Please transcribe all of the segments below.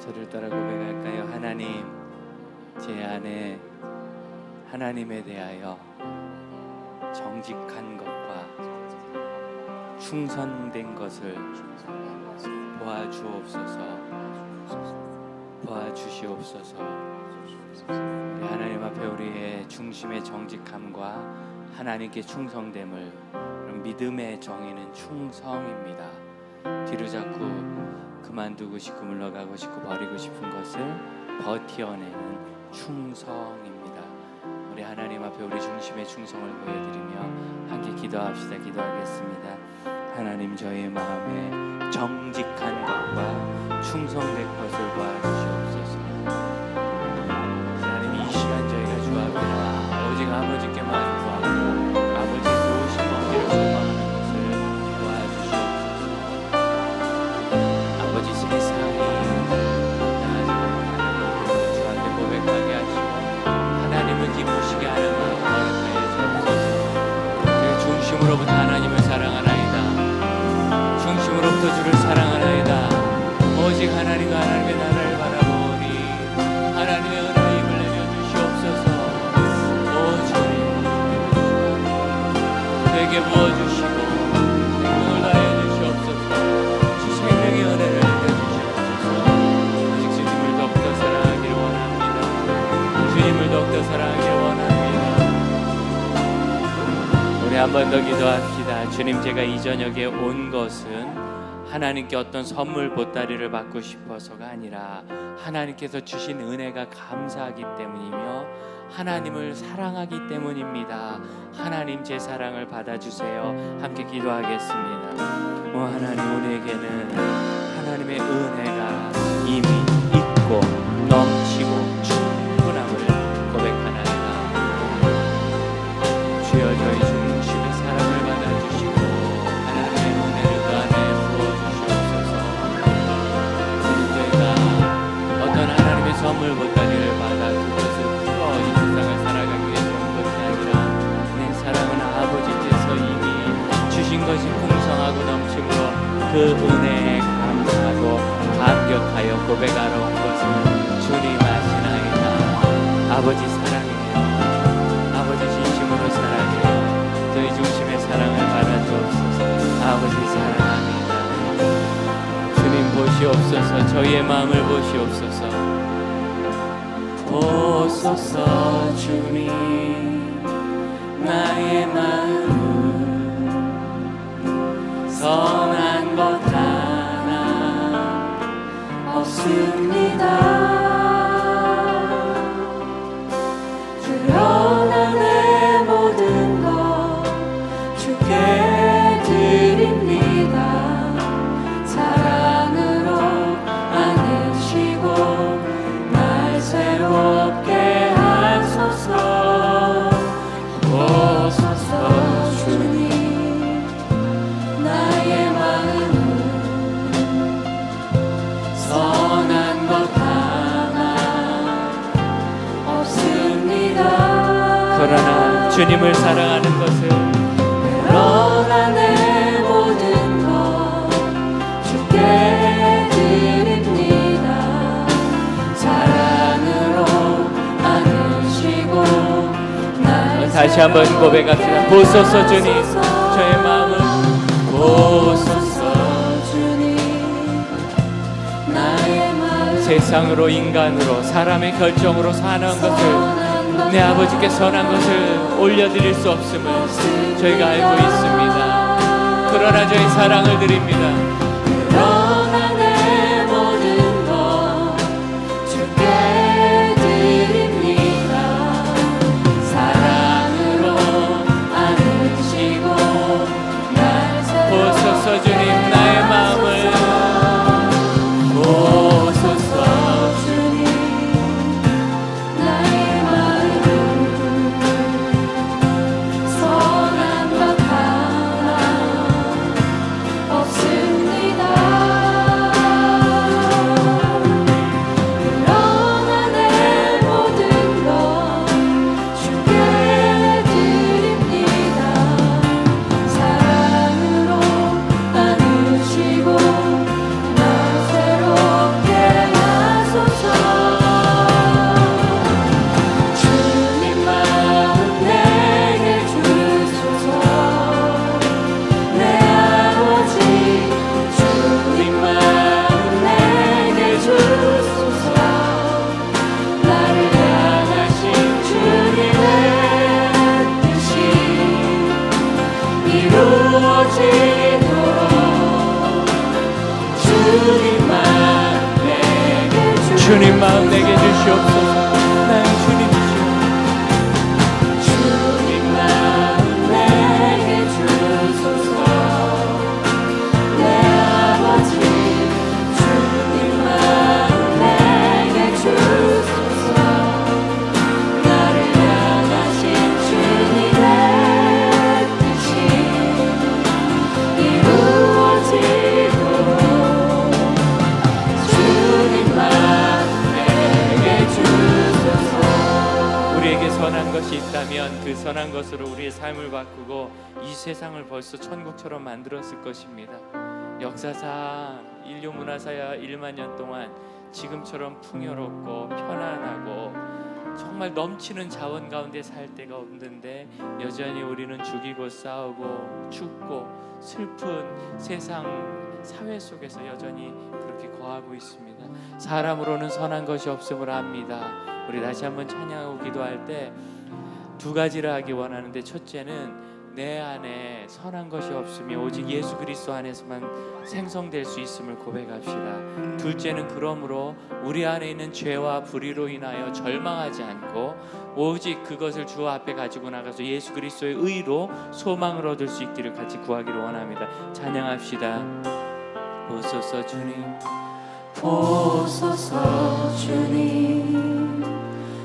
저를 따라 고백할까요? 하나님, 제 안에 하나님에 대하여 정직한 것과 충성된 것을 보아주시옵소서. 우리 하나님 앞에 우리의 중심의 정직함과 하나님께 충성됨을, 그럼 믿음의 정의는 충성입니다. 뒤로 자꾸 그만두고 싶고 물러가고 싶고 버리고 싶은 것을 버티어내는 충성입니다. 우리 하나님 앞에 우리 중심의 충성을 보여드리며 함께 기도합시다. 기도하겠습니다. 하나님, 저희 마음에 정직한 것과 충성된 것을 보아주시옵소서. 하나님, 이 시간 저희가 주 앞에 나와 오직 아버지께만 구하고 아버지의 도우심 얻기를 소망하는 것을 도와주시옵소서. 아버지, 세상이 나아지고 주 앞에 고백하게 하시고 하나님을 기쁘시게 하는 마음 허락하여 주옵소서. 그 중심으로부터 하나님을 사랑하나이다. 중심으로부터 주를 사랑하나이다. 오직 하나님과 하나님의 나라를 바라보니 하나님의 은혜의 힘을 내려주시옵소서. 오 주님, 저에게 부어주시고 생명을 다해 주시옵소서. 주 생명의 은혜를 내려주시옵소서. 오직 주님을 더욱더 사랑하기를 원합니다. 주님을 더욱더 사랑하기를 원합니다. 우리 한 번 더 기도합시다. 주님, 제가 이 저녁에 온 것은 하나님께 어떤 선물 보따리를 받고 싶어서가 아니라 하나님께서 주신 은혜가 감사하기 때문이며 하나님을 사랑하기 때문입니다. 하나님, 제 사랑을 받아주세요. 함께 기도하겠습니다. 하나님, 우리에게는 하나님의 은혜가 이미 있고 넘치고 충분함을 고백하나이다. 주여, 저희 중심의 사랑을 받아주시고 하나님의 은혜를 그 안에 부어주시옵소서. 저희가 어떤 하나님의 선물 보따리를 받아 그것을 풀어 이 세상을 살아가기 위해서 온 것이 아니라 내 사랑은 아버지께서 이미 주신 것이 풍성하고 넘침으로 그 은혜에 감사하고 감격하여 고백하러 온 것은 주님 아시나이다. 아버지 사랑해요. 아버지 진심으로 사랑해요. 저희 중심의 사랑을 받아주옵소서. 아버지 사랑합니다. 주님 보시옵소서. 저희의 마음을 보시옵소서. 보소서. 주님, 나의 마음은 선한 것 하나 없습니다. 그러나 내 모든 것 주께 드립니다. 사랑으로 안으시고 날 새롭게 하소서. 오소서. 주님, 나의 마음은 선한 것 하나 없습니다. 그러나 주님을 사랑하는 것을, 그러나 내 모든 것 주께 드립니다. 사랑으로 안으시고 날 다시 한번 고백합시다. 보소서. 주님, 저의 마음을 보소서. 주님, 나의 마음 세상으로 인간으로 사람의 결정으로 사는 것을 내 아버지께 선한 것을 올려드릴 수 없음을 저희가 알고 있습니다. 그러나 저희 사랑을 드립니다. 그러나 내 모든 것 주께 드립니다. 사랑으로 안으시고 날 보소서. 주님, 나의 마음을 보소서. 선한 것 하나 없습니다. 주님 마음 내게 주시옵소서. 나의 주님이시여. 주님 마음 내게 주소서. 내 아버지 주님 마음 내게 주소서. 나를 향하신 주님의 뜻이 이루어지도록 주님 마음 내게 주소서. 우리에게 선한 것이 있다면 그 선한 것으로 우리의 삶을 바꾸고 이 세상을 벌써 천국처럼 만들었을 것입니다. 역사상 인류 문화사야 1만 년 동안 지금처럼 풍요롭고 편안하고 정말 넘치는 자원 가운데 살 데가 없는데 여전히 우리는 죽이고 싸우고 죽고 슬픈 세상 사회 속에서 여전히 그렇게 거하고 있습니다. 사람으로는 선한 것이 없음을 압니다. 우리 다시 한번 찬양하고 기도할 때 두 가지를 하기 원하는데, 첫째는 내 안에 선한 것이 없으며 오직 예수 그리스도 안에서만 생성될 수 있음을 고백합시다. 둘째는 그러므로 우리 안에 있는 죄와 불의로 인하여 절망하지 않고 오직 그것을 주 앞에 가지고 나가서 예수 그리스도의 의로 소망을 얻을 수 있기를 같이 구하기를 원합니다. 찬양합시다. 보소서 주님, 보소서 주님,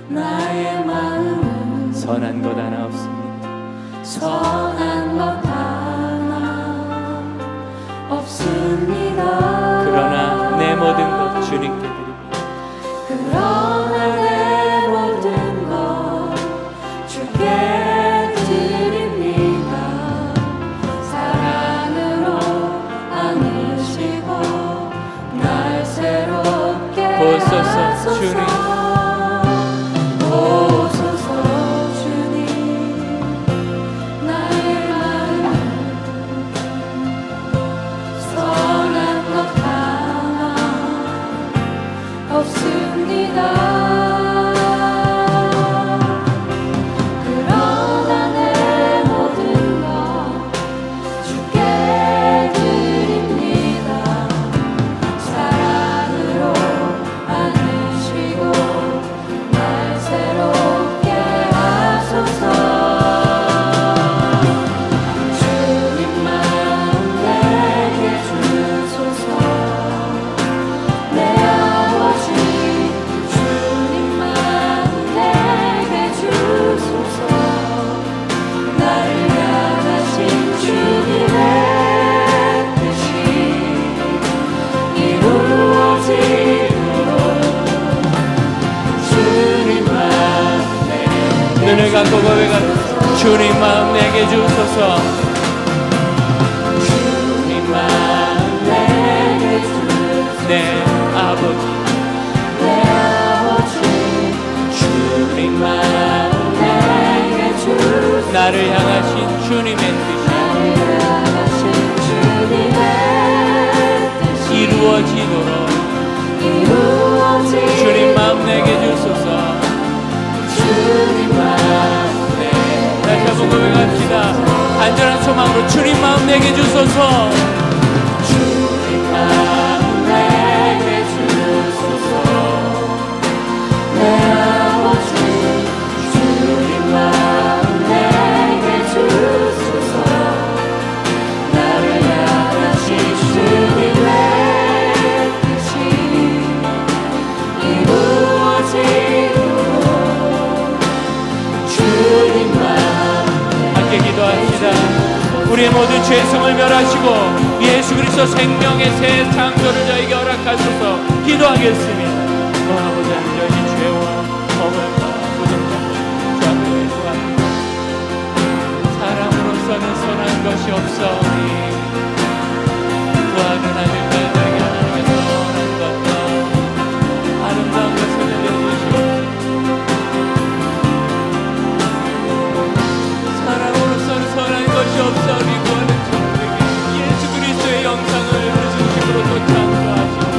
나의 마음은 선한 것 하나 없습니다. 선한 것 하나 없습니다. 그러나 내 모든 것 주님께 드립니다. 그러나 내 모든 것 주께 드립니다. 사랑으로 안으시고 날 새롭게 보소서 주님, 보소서 주님, 나의 마음은 선한 것 하나 없습니다. 그러나 내 모든 것 주께 드립니다. 사랑으로 안으시고 날 새롭게 하소서. 주님 마음 내게 주소서. 내 아버지 주님 마음 내게 주소서. 나를 향하신 주님의 뜻이 이루어지도록 주님 마음 내게 눈을 감고 고백합니다. 주님 마음 내게 주소서. 주님 마음 내게 주소서. 내 아버지 내 아버지 주님 마음 내게 주소서. 나를 향하신 주님의 뜻이 나를 향하신 주님의 뜻이 이루어지도록 이루어지도록 주님 마음 내게 주소서. 주님 마음 내게 다시 한번 고백합시다. 안전한 소망으로 주님 마음 내게 주소서. 주님 마음 내게 주소서. 내 아버지 주님 마음 내게 주소서. 나를 향하신 주님의 뜻이 이루어지도록 주님 마음 함께 기도합시다. 우리의 모든 죄성을 멸하시고 예수 그리스도 생명의 새 창조를 저에게 허락하소서. 기도하겠습니다. 아버지 하나님, 저희 죄와 허물과 부정과 주 앞에 구합니다. 사람으로서는 선한 것이 없사오니 구하는 하늘과 저에게 하나님의 선한 것과 아름다운 것을 내려주시옵소서. 사람으로서는 선한 것이 없사오니 구하는 저에게 예수 그리스도의 영상을 그 중심으로 또 창조하시옵소서.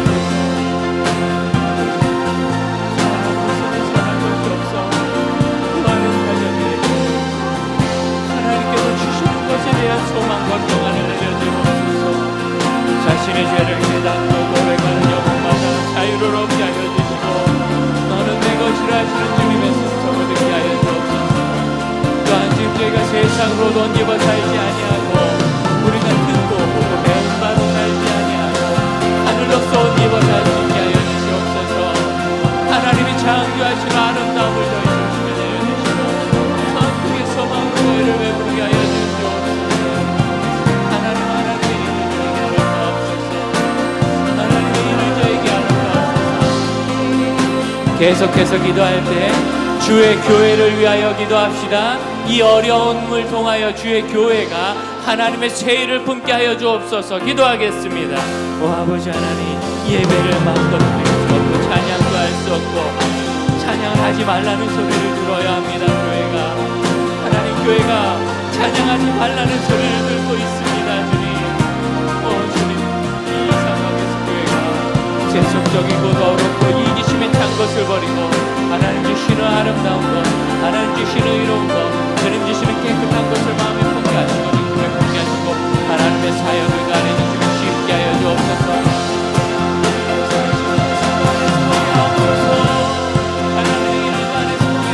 계속해서 기도할 때 주의 교회를 위하여 기도합시다. 이 어려움을 통하여 주의 교회가 하나님의 새 일을 품게 하여 주옵소서. 기도하겠습니다. 오 아버지 하나님, 예배를 마음껏 드릴 수 없고 찬양도 할 수 없고 찬양을 하지 말라는 소리를 들어야 합니다. 교회가 하나님, 교회가 찬양하지 말라는 소리를 듣고 있습니다. 주님, 주님, 이 상황에서 교회가 세속적이고 더럽고 이기심에 찬 것을 버리고 하나님 주시는 아름다운 것, 하나님 주시는 의로운 것, 하나님 주시는 깨끗한 것을 마음에 품게 하시고 눈에 품게 하시고 하나님의 사역을 가르치시고 쉽게 하여 주옵소서. 하나님의 이름 안에 서며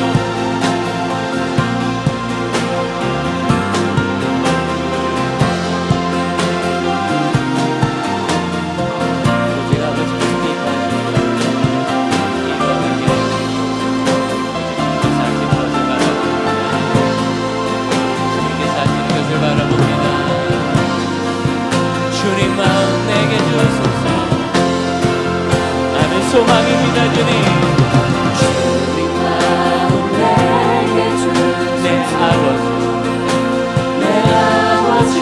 오직 아버지께서 주님 마음 내게 주소서. 나는 소망입니다. 주님, 주님 마음 내게 주소서. 내 아버지, 내 아버지,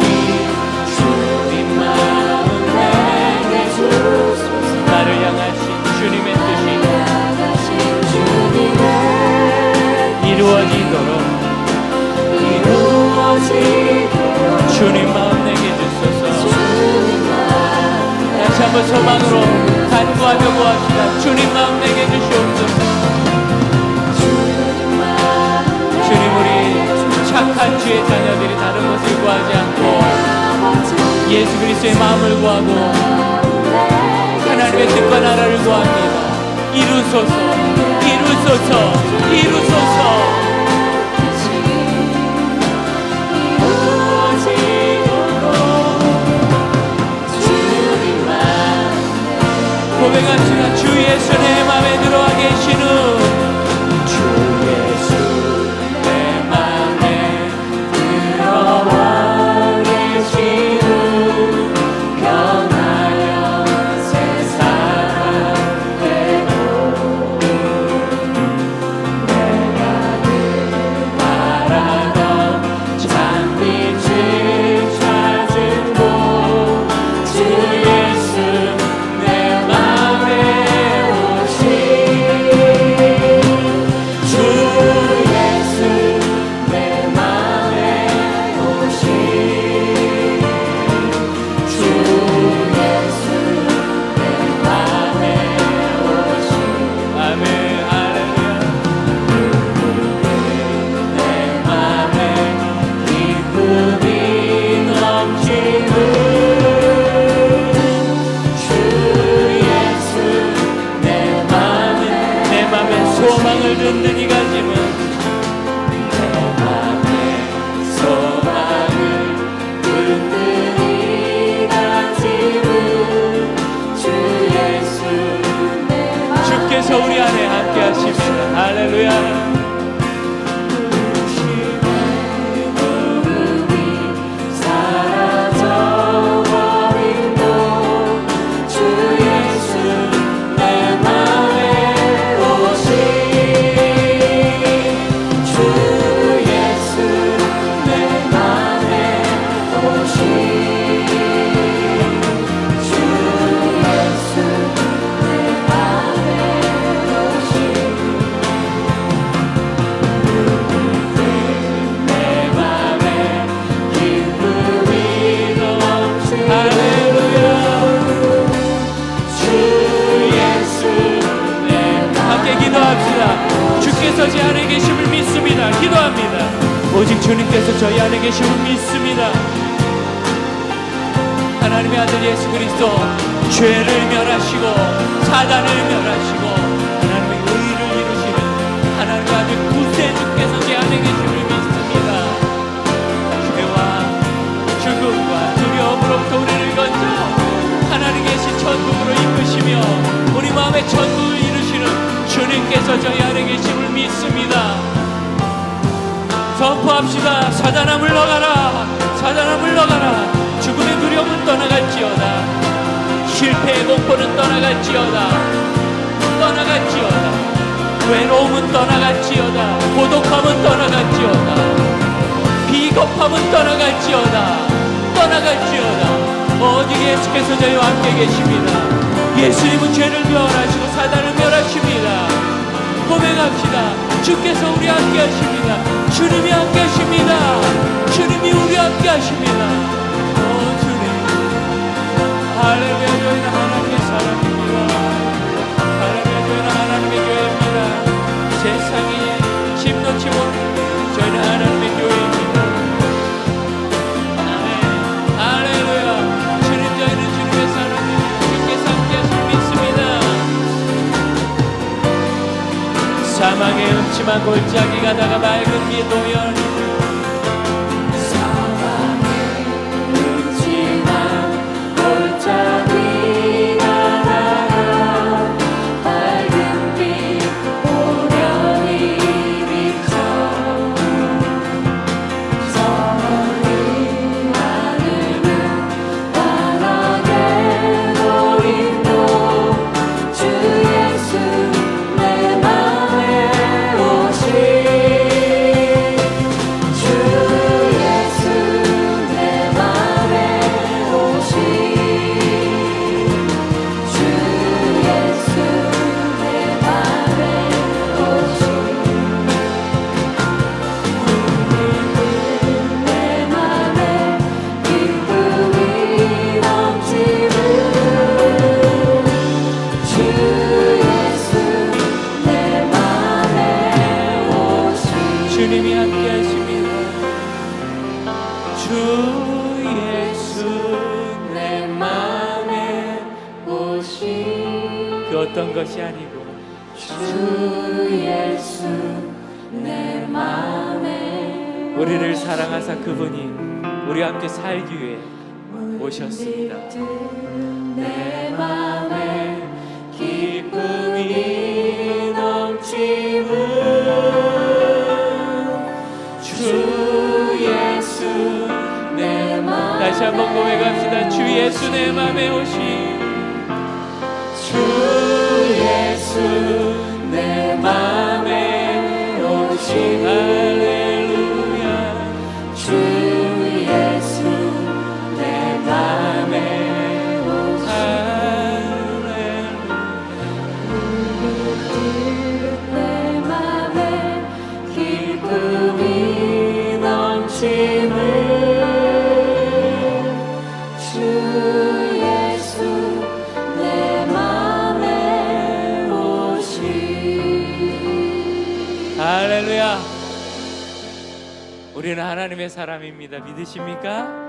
주님 마음 내게 주소서. 나를 향하신 주님의 뜻이 향하신 주님의 이루어지도록 이루어지도록 주님 마음 내게 주소서. 주님 마음 다시 한번 소망으로 간구하며 구합시다. 주님 마음 내게 주시옵소서. 주님 마음 주님, 우리 착한 주의 자녀들이 다른 것을 구하지 않고 아버지 예수 그리스도의 마음을 구하고 하나님의 뜻과 나라를 구합니다. 이루소서, 이루소서, 이루소서. 고백합시다. 주 예수 내 맘에 들어와 계시는 주 예수 내 맘에 들어와 계시는 변하여 새 사람 되고 내가 늘 바라던 참빛을 찾은 곳 주 예수 내 맘에 오신 주 예수 내 맘에 오신 주 예수 내 맘에 오신 아멘. 할렐루야. 내 맘에 기쁨이 넘치는 주 예수 내 맘에 내 맘에 소망을 듣는 이 가짐은 내 맘에 소망을 듣는 이 가짐은 주 예수 내 맘에 주께서 우리 안에 함께 하십니다. 할렐루야. 사라져버리고 주 예수 내 맘에 오신 주 예수 내 맘에 오신 주 예수 내 맘에 오신 내 맘에 기쁨이 넘치는 할렐루야. 주 예수 내 함께 기도합시다. 주께서 제 안에 계심을 믿습니다. 기도합니다. 오직 주님께서 저희 안에 계심을 믿습니다. 하나님의 아들 예수 그리스도 죄를 멸하시고 사단을 멸하시고 하나님의 의를 이루시는 하나님의 아들 구세주께서 제 안에 계심을 믿습니다. 죄와 죽음과 두려움으로부터 우리를 건져 하나님 계신 천국으로 이끄시며 우리 마음의 천국을 이루시는 주님께서 저희 안에 계심을 믿습니다. 선포합시다. 사단아 물러가라. 사단아 물러가라. 죽음의 두려움은 떠나갈지어다. 실패의 공포는 떠나갈지어다. 떠나갈지어다. 외로움은 떠나갈지어다. 고독함은 떠나갈지어다. 비겁함은 떠나갈지어다. 오직 예수께서 저희와 함께 계십니다. 예수님은 죄를 멸하시고 사단을 멸하십니다. 고백합시다. 주께서 우리 함께 하십니다. 주님이 함께 하십니다. 주님이 우리 함께 하십니다. 오 주님, 할렐루야. 저희는 하나님의 사람입니다. 할렐루야. 저희는 하나님의 교회입니다. 세상이 심놓지 못해 저희는 하나님의 교회입니다. 아멘. 할렐루야. 주님, 저희는 주님의 사람입니다. 주께서 함께 하실 믿습니다. 사막의 음침한 골짜기 가다가 맑은 비 도연 주님이 함께 하십니다. 주 예수 내 맘에 오시. 그 어떤 것이 아니고 주 예수 내 맘에 우리를 사랑하사 그분이 우리와 함께 살기 위해 오셨습니다. 내 맘에 기쁨이 넘치는 주 예수 내 맘에. 다시 한번 고백합시다. 주 예수 내 맘에 오신 주 예수 내 맘에 오신. 할렐루야. 주 예수 내 맘에 오신. 할렐루야. 내 맘에 기쁨이 넘치는 주 예수 내 맘에 오신. 할렐루야. 우리는 하나님의 사람입니다. 믿으십니까?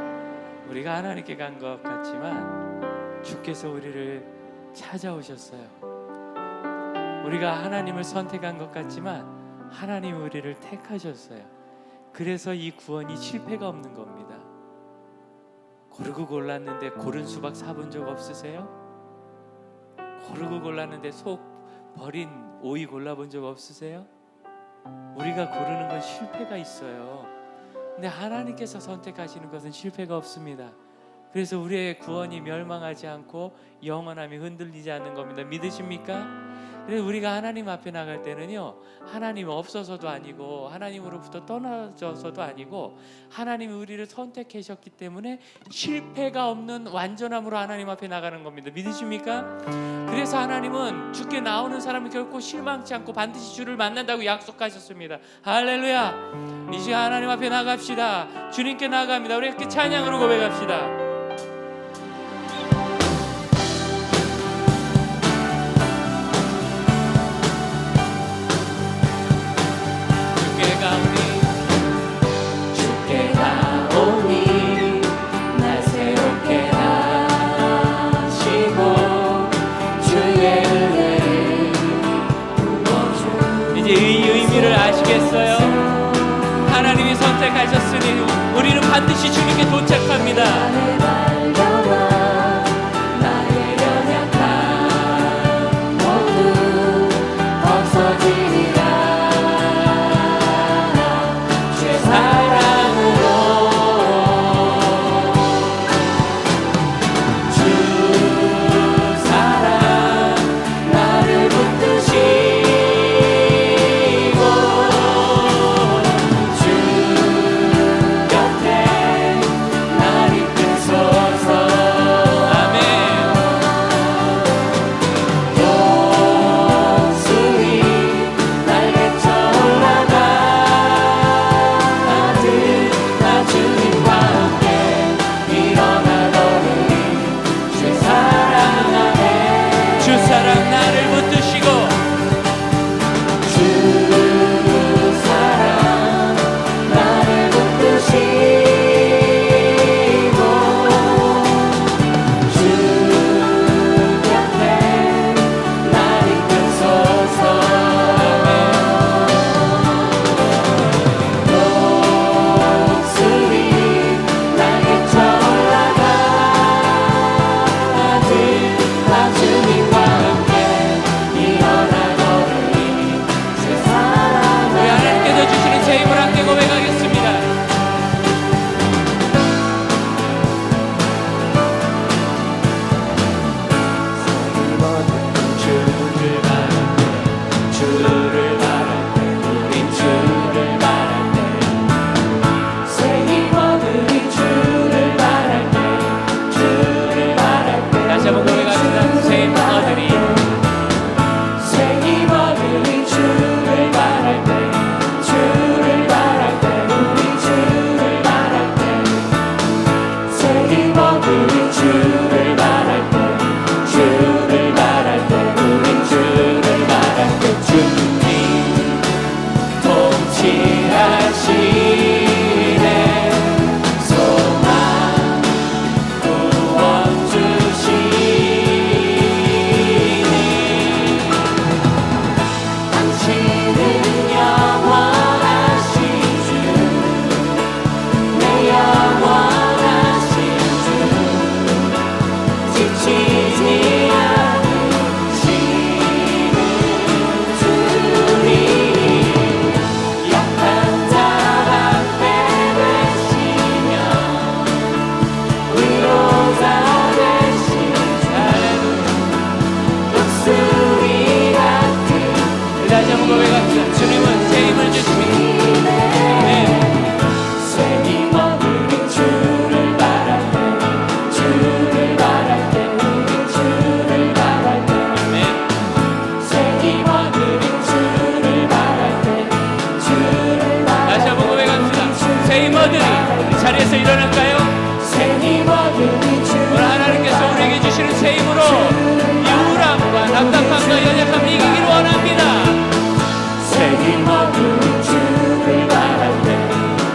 우리가 하나님께 간 것 같지만 주께서 우리를 찾아오셨어요. 우리가 하나님을 선택한 것 같지만 하나님 우리를 택하셨어요. 그래서 이 구원이 실패가 없는 겁니다. 고르고 골랐는데 고른 수박 사본 적 없으세요? 고르고 골랐는데 속 버린 오이 골라본 적 없으세요? 우리가 고르는 건 실패가 있어요. 근데 하나님께서 선택하시는 것은 실패가 없습니다. 그래서 우리의 구원이 멸망하지 않고 영원함이 흔들리지 않는 겁니다. 믿으십니까? 그래서 우리가 하나님 앞에 나갈 때는요, 하나님 없어서도 아니고 하나님으로부터 떠나져서도 아니고 하나님이 우리를 선택하셨기 때문에 실패가 없는 완전함으로 하나님 앞에 나가는 겁니다. 믿으십니까? 그래서 하나님은 주께 나오는 사람은 결코 실망치 않고 반드시 주를 만난다고 약속하셨습니다. 할렐루야. 이 시간 하나님 앞에 나갑시다. 주님께 나갑니다. 우리 이렇게 찬양으로 고백합시다. 아시겠어요? 하나님이 선택하셨으니 우리는 반드시 주님께 도착합니다. 나의 연약함 모두 없어지리라. 주의 사랑으로 주 사랑 나를 붙드시. 다시 한번 고백합시다. 주님은 새 힘을 주십니다. 아멘. 새 힘 얻으니 주를 바랄 때 주를 바랄 때 우리 주를 바랄 때 아멘. 새 힘 얻으니 주를 바랄 때 주를 바랄 때 다시 한번 고백합시다. 새 힘 얻으니 이 자리에서 일어날까요? 새 힘 얻으니 주를 오늘 하나님께서 우리에게 주시는 새 힘으로 이 우울함과 답답함과 연약함을 이기기를 원합니다. 새 힘 얻으니 주를 바랄 때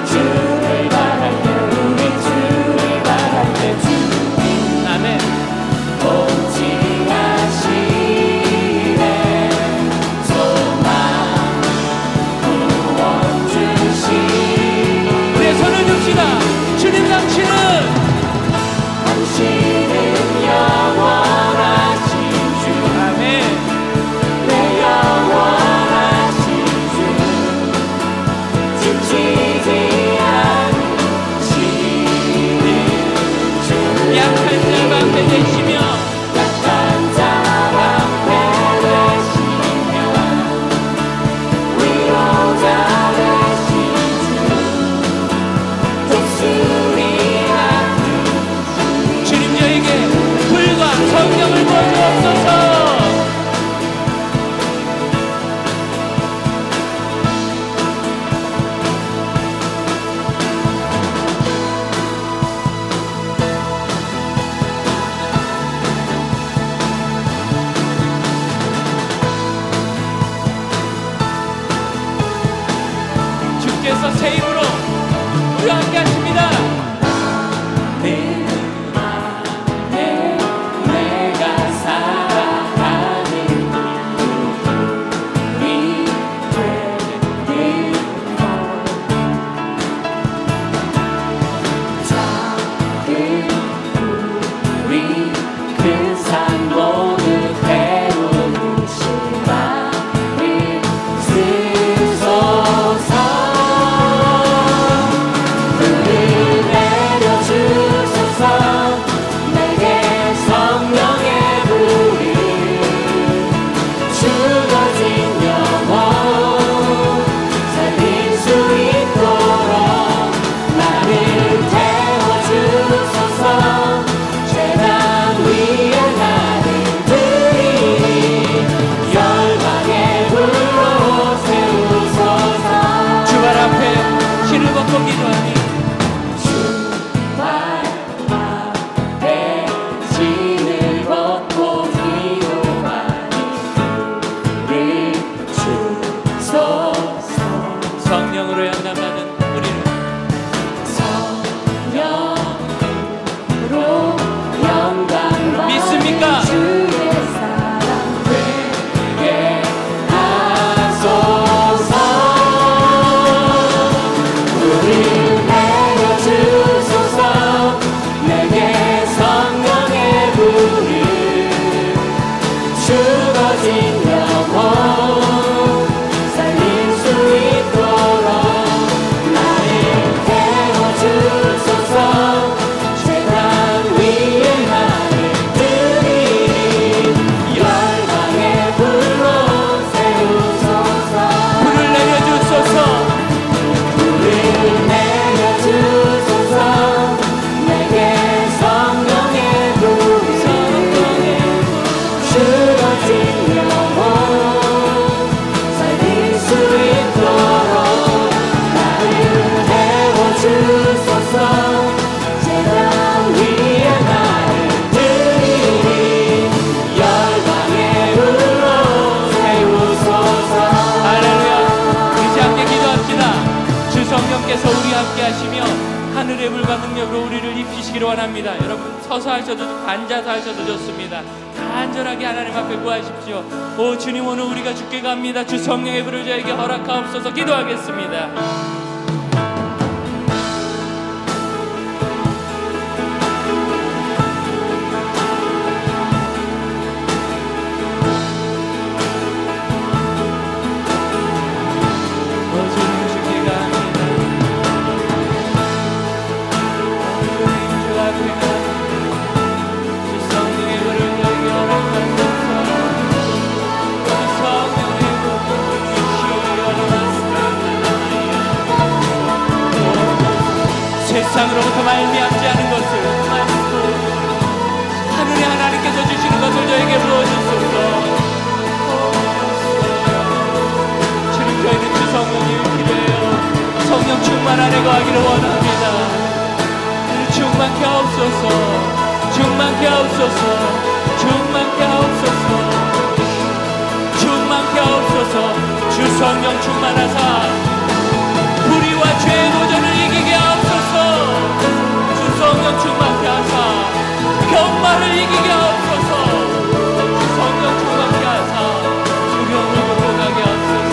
주를 바랄 때 우리 주를 바랄 때 주님 아멘. 온전하시네 소망 구원 주시 우리의 손을 줍시다. 주님 당신은 영원하신 주 아멘. 내 영원하신 주 지치지 않으시는 주 약한 자 방패 되시며 약한 자 방패 되시며 위로자 되신 주 독수리나 주님 저에게 불과 성령을 부어주옵소서. 주께서 새 힘으로 우리와 함께 하십니다. 내가 사랑하는 이름이 되는 작은 우리 큰 산 모두 태우신 나를 쓰소서 불을 내려주소서 내게 성령의 불을 죽어진 영혼 살릴 수 있도록 나를 태워주소서 재단 위에 나를 드리니 열방의 불로 세우소서 주발 앞에 신을 벗고 기도하니 주발 앞에 진을 벗고 기도하니 우리 주소서 성령으로 영감받은 우리를 성령으로 영광받는 믿습니까? 주의 사랑 되게 하소서 불을 내려주소서 내게 성령의 불을 죽어진 영혼 살릴 수 있도록 나를 태워주소서 재단 위에 나를 드리니 열방의 불로 세우소서 불을 내려주소서. 불을 내려주소서 내게 성령의 불을 죽어진 영혼 살릴 수 있도록 나를 태워주소서 재단 위에 나를 드리니 열방의 불로 세우소서 할렐루야. 이제 함께 기도합시다. 주 성령께서 우리와 함께 하시며 하늘의 불과 능력으로 우리를 입히시기를 원합니다. 여러분 서서 하셔도 앉아서 하셔도 좋습니다. 간절하게 하나님 앞에 구하십시오. 오 주님 오늘 우리가 주께 갑니다. 주 성령의 불을 저에게 허락하옵소서. 기도하겠습니다. 오 주님 주께 갑니다. 오 주님 주 앞에 갑니다. 주 성령의 불을 저에게 허락하소서. 주 성령의 불 세상으로부터 말미암지 않은 것을 말씀으로 하늘의 하나님께서 주시는 것을 저에게 부어주소서. 주님, 저희는 주 성령이 기도해요. 성령 충만 안에 거하기를 원합니다. 충만케 하옵소서. 충만케 하옵소서. 충만케 하옵소서. 충만케 하옵소서. 주 성령 충만하사 불의와 죄의 도전을 이기게 하옵소서. 주 성령 충만케 하사 병마를 이기게 하옵소서. 주 성령 충만케 하사 두려움을 극복하게 하옵소서.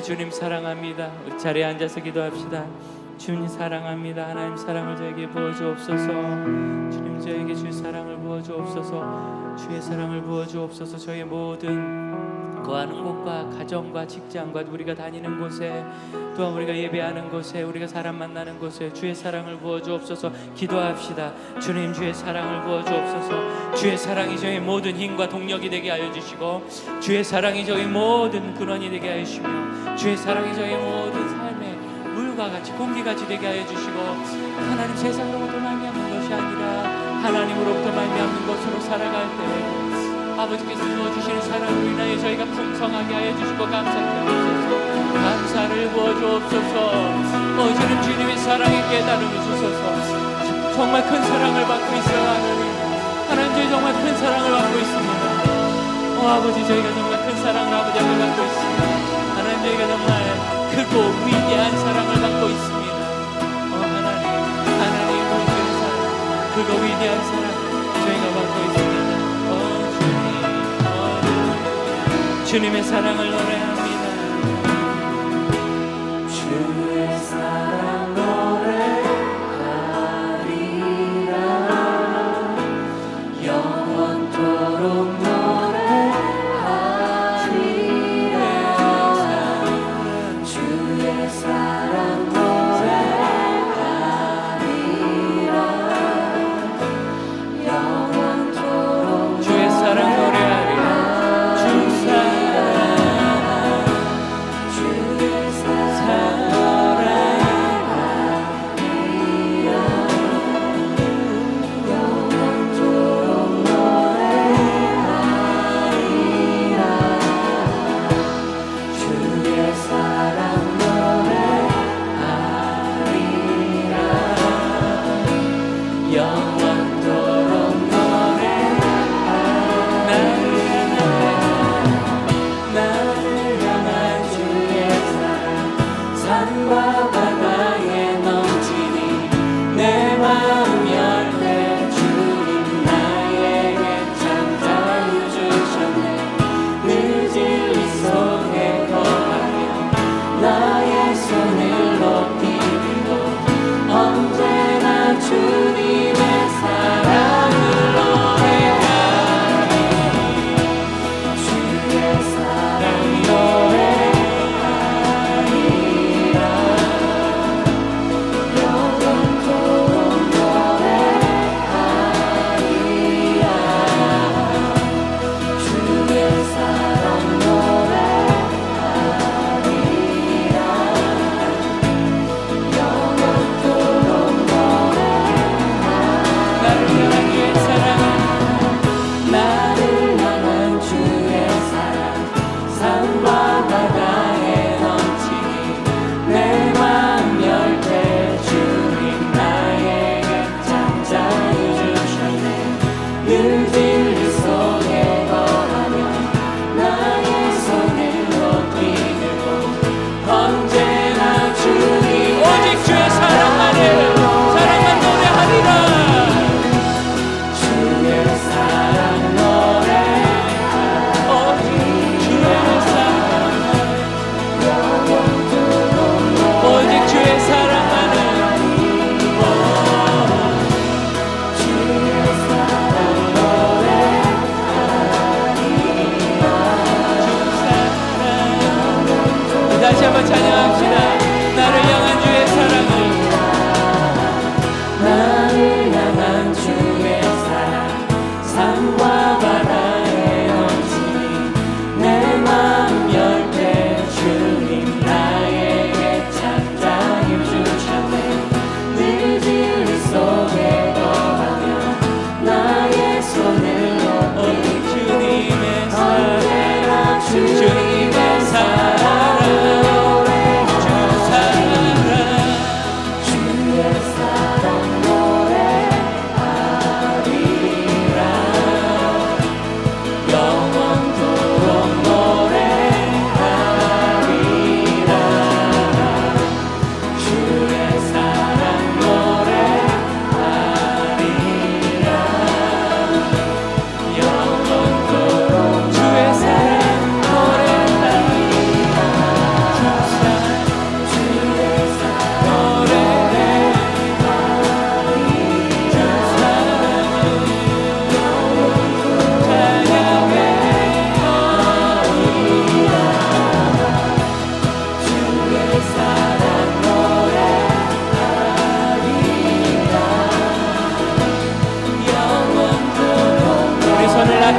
주님 사랑합니다. 우리 자리에 앉아서 기도합시다. 주님 사랑합니다. 하나님 사랑을 저에게 부어주옵소서. 주님 저에게 주의 사랑을 부어주옵소서. 주의 사랑을 부어주옵소서. 저의 모든 거하는 곳과 가정과 직장과 우리가 다니는 곳에 또한 우리가 예배하는 곳에 우리가 사람 만나는 곳에 주의 사랑을 부어주옵소서. 기도합시다. 주님 주의 사랑을 부어주옵소서. 주의 사랑이 저희 모든 힘과 동력이 되게 하여 주시고 주의 사랑이 저희 모든 근원이 되게 하여 주시며 주의 사랑이 저희 모든 삶의 물과 같이 공기같이 되게 하여 주시고 하나님 세상으로부터 말미암는 것이 아니라 하나님으로부터 말미암는 것으로 살아갈 때 아버지께서 부어주시는 사랑으로 인하여 저희가 풍성하게 하여 주시고 감사케 하옵소서. 감사를 부어주옵소서. 주님 주님의 사랑에 깨달음을 주소서. 정말 큰 사랑을 받고 있어요. 하나님 저희 정말 큰 사랑을 받고 있습니다. 아버지 저희가 정말 큰 사랑을 아버지 앞에 받고 있습니다. 하나님 저희가 정말 크고 위대한 사랑을 받고 있습니다. 하나님 보시는 사랑 크고 위대한 사랑 저희가 받고 있습니다. 주님의 사랑을 노래합니다. 주의 사랑 노래하리라 영원토록 노래하리라 주의 사랑 노래하리라 영원토록 주의 사랑 노래하리라.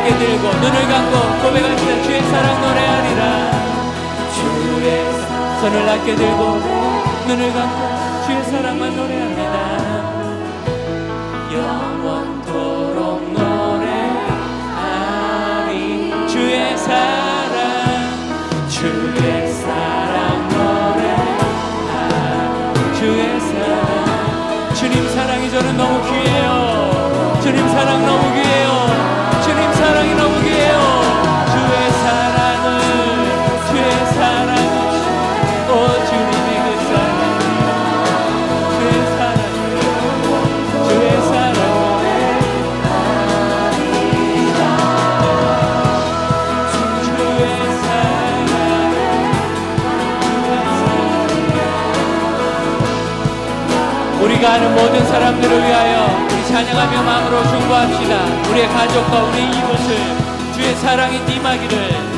함께 들고 눈을 감고 고백합니다. 주의 사랑 노래하리라. 주의 사랑 손을 낮게 들고 눈을 감고 주의 사랑만 노래합니다. 영원토록 노래하리. 주의 사랑 주의 사랑 노래하리. 주의 사랑. 주님 사랑이 저는 너무 귀해요. 주님 사랑 너무 귀해요. 주님 사랑이 너무 귀해요. 주의 사랑을 주의 사랑을 오 주님의 그 사랑 주의 사랑 주의 사랑 주의 사랑 우리가 아는 모든 사람들을 위하여 우리 찬양하며 마음으로 중보합시다. 우리의 가족과 우리 이웃을 주의 사랑이 임하기를.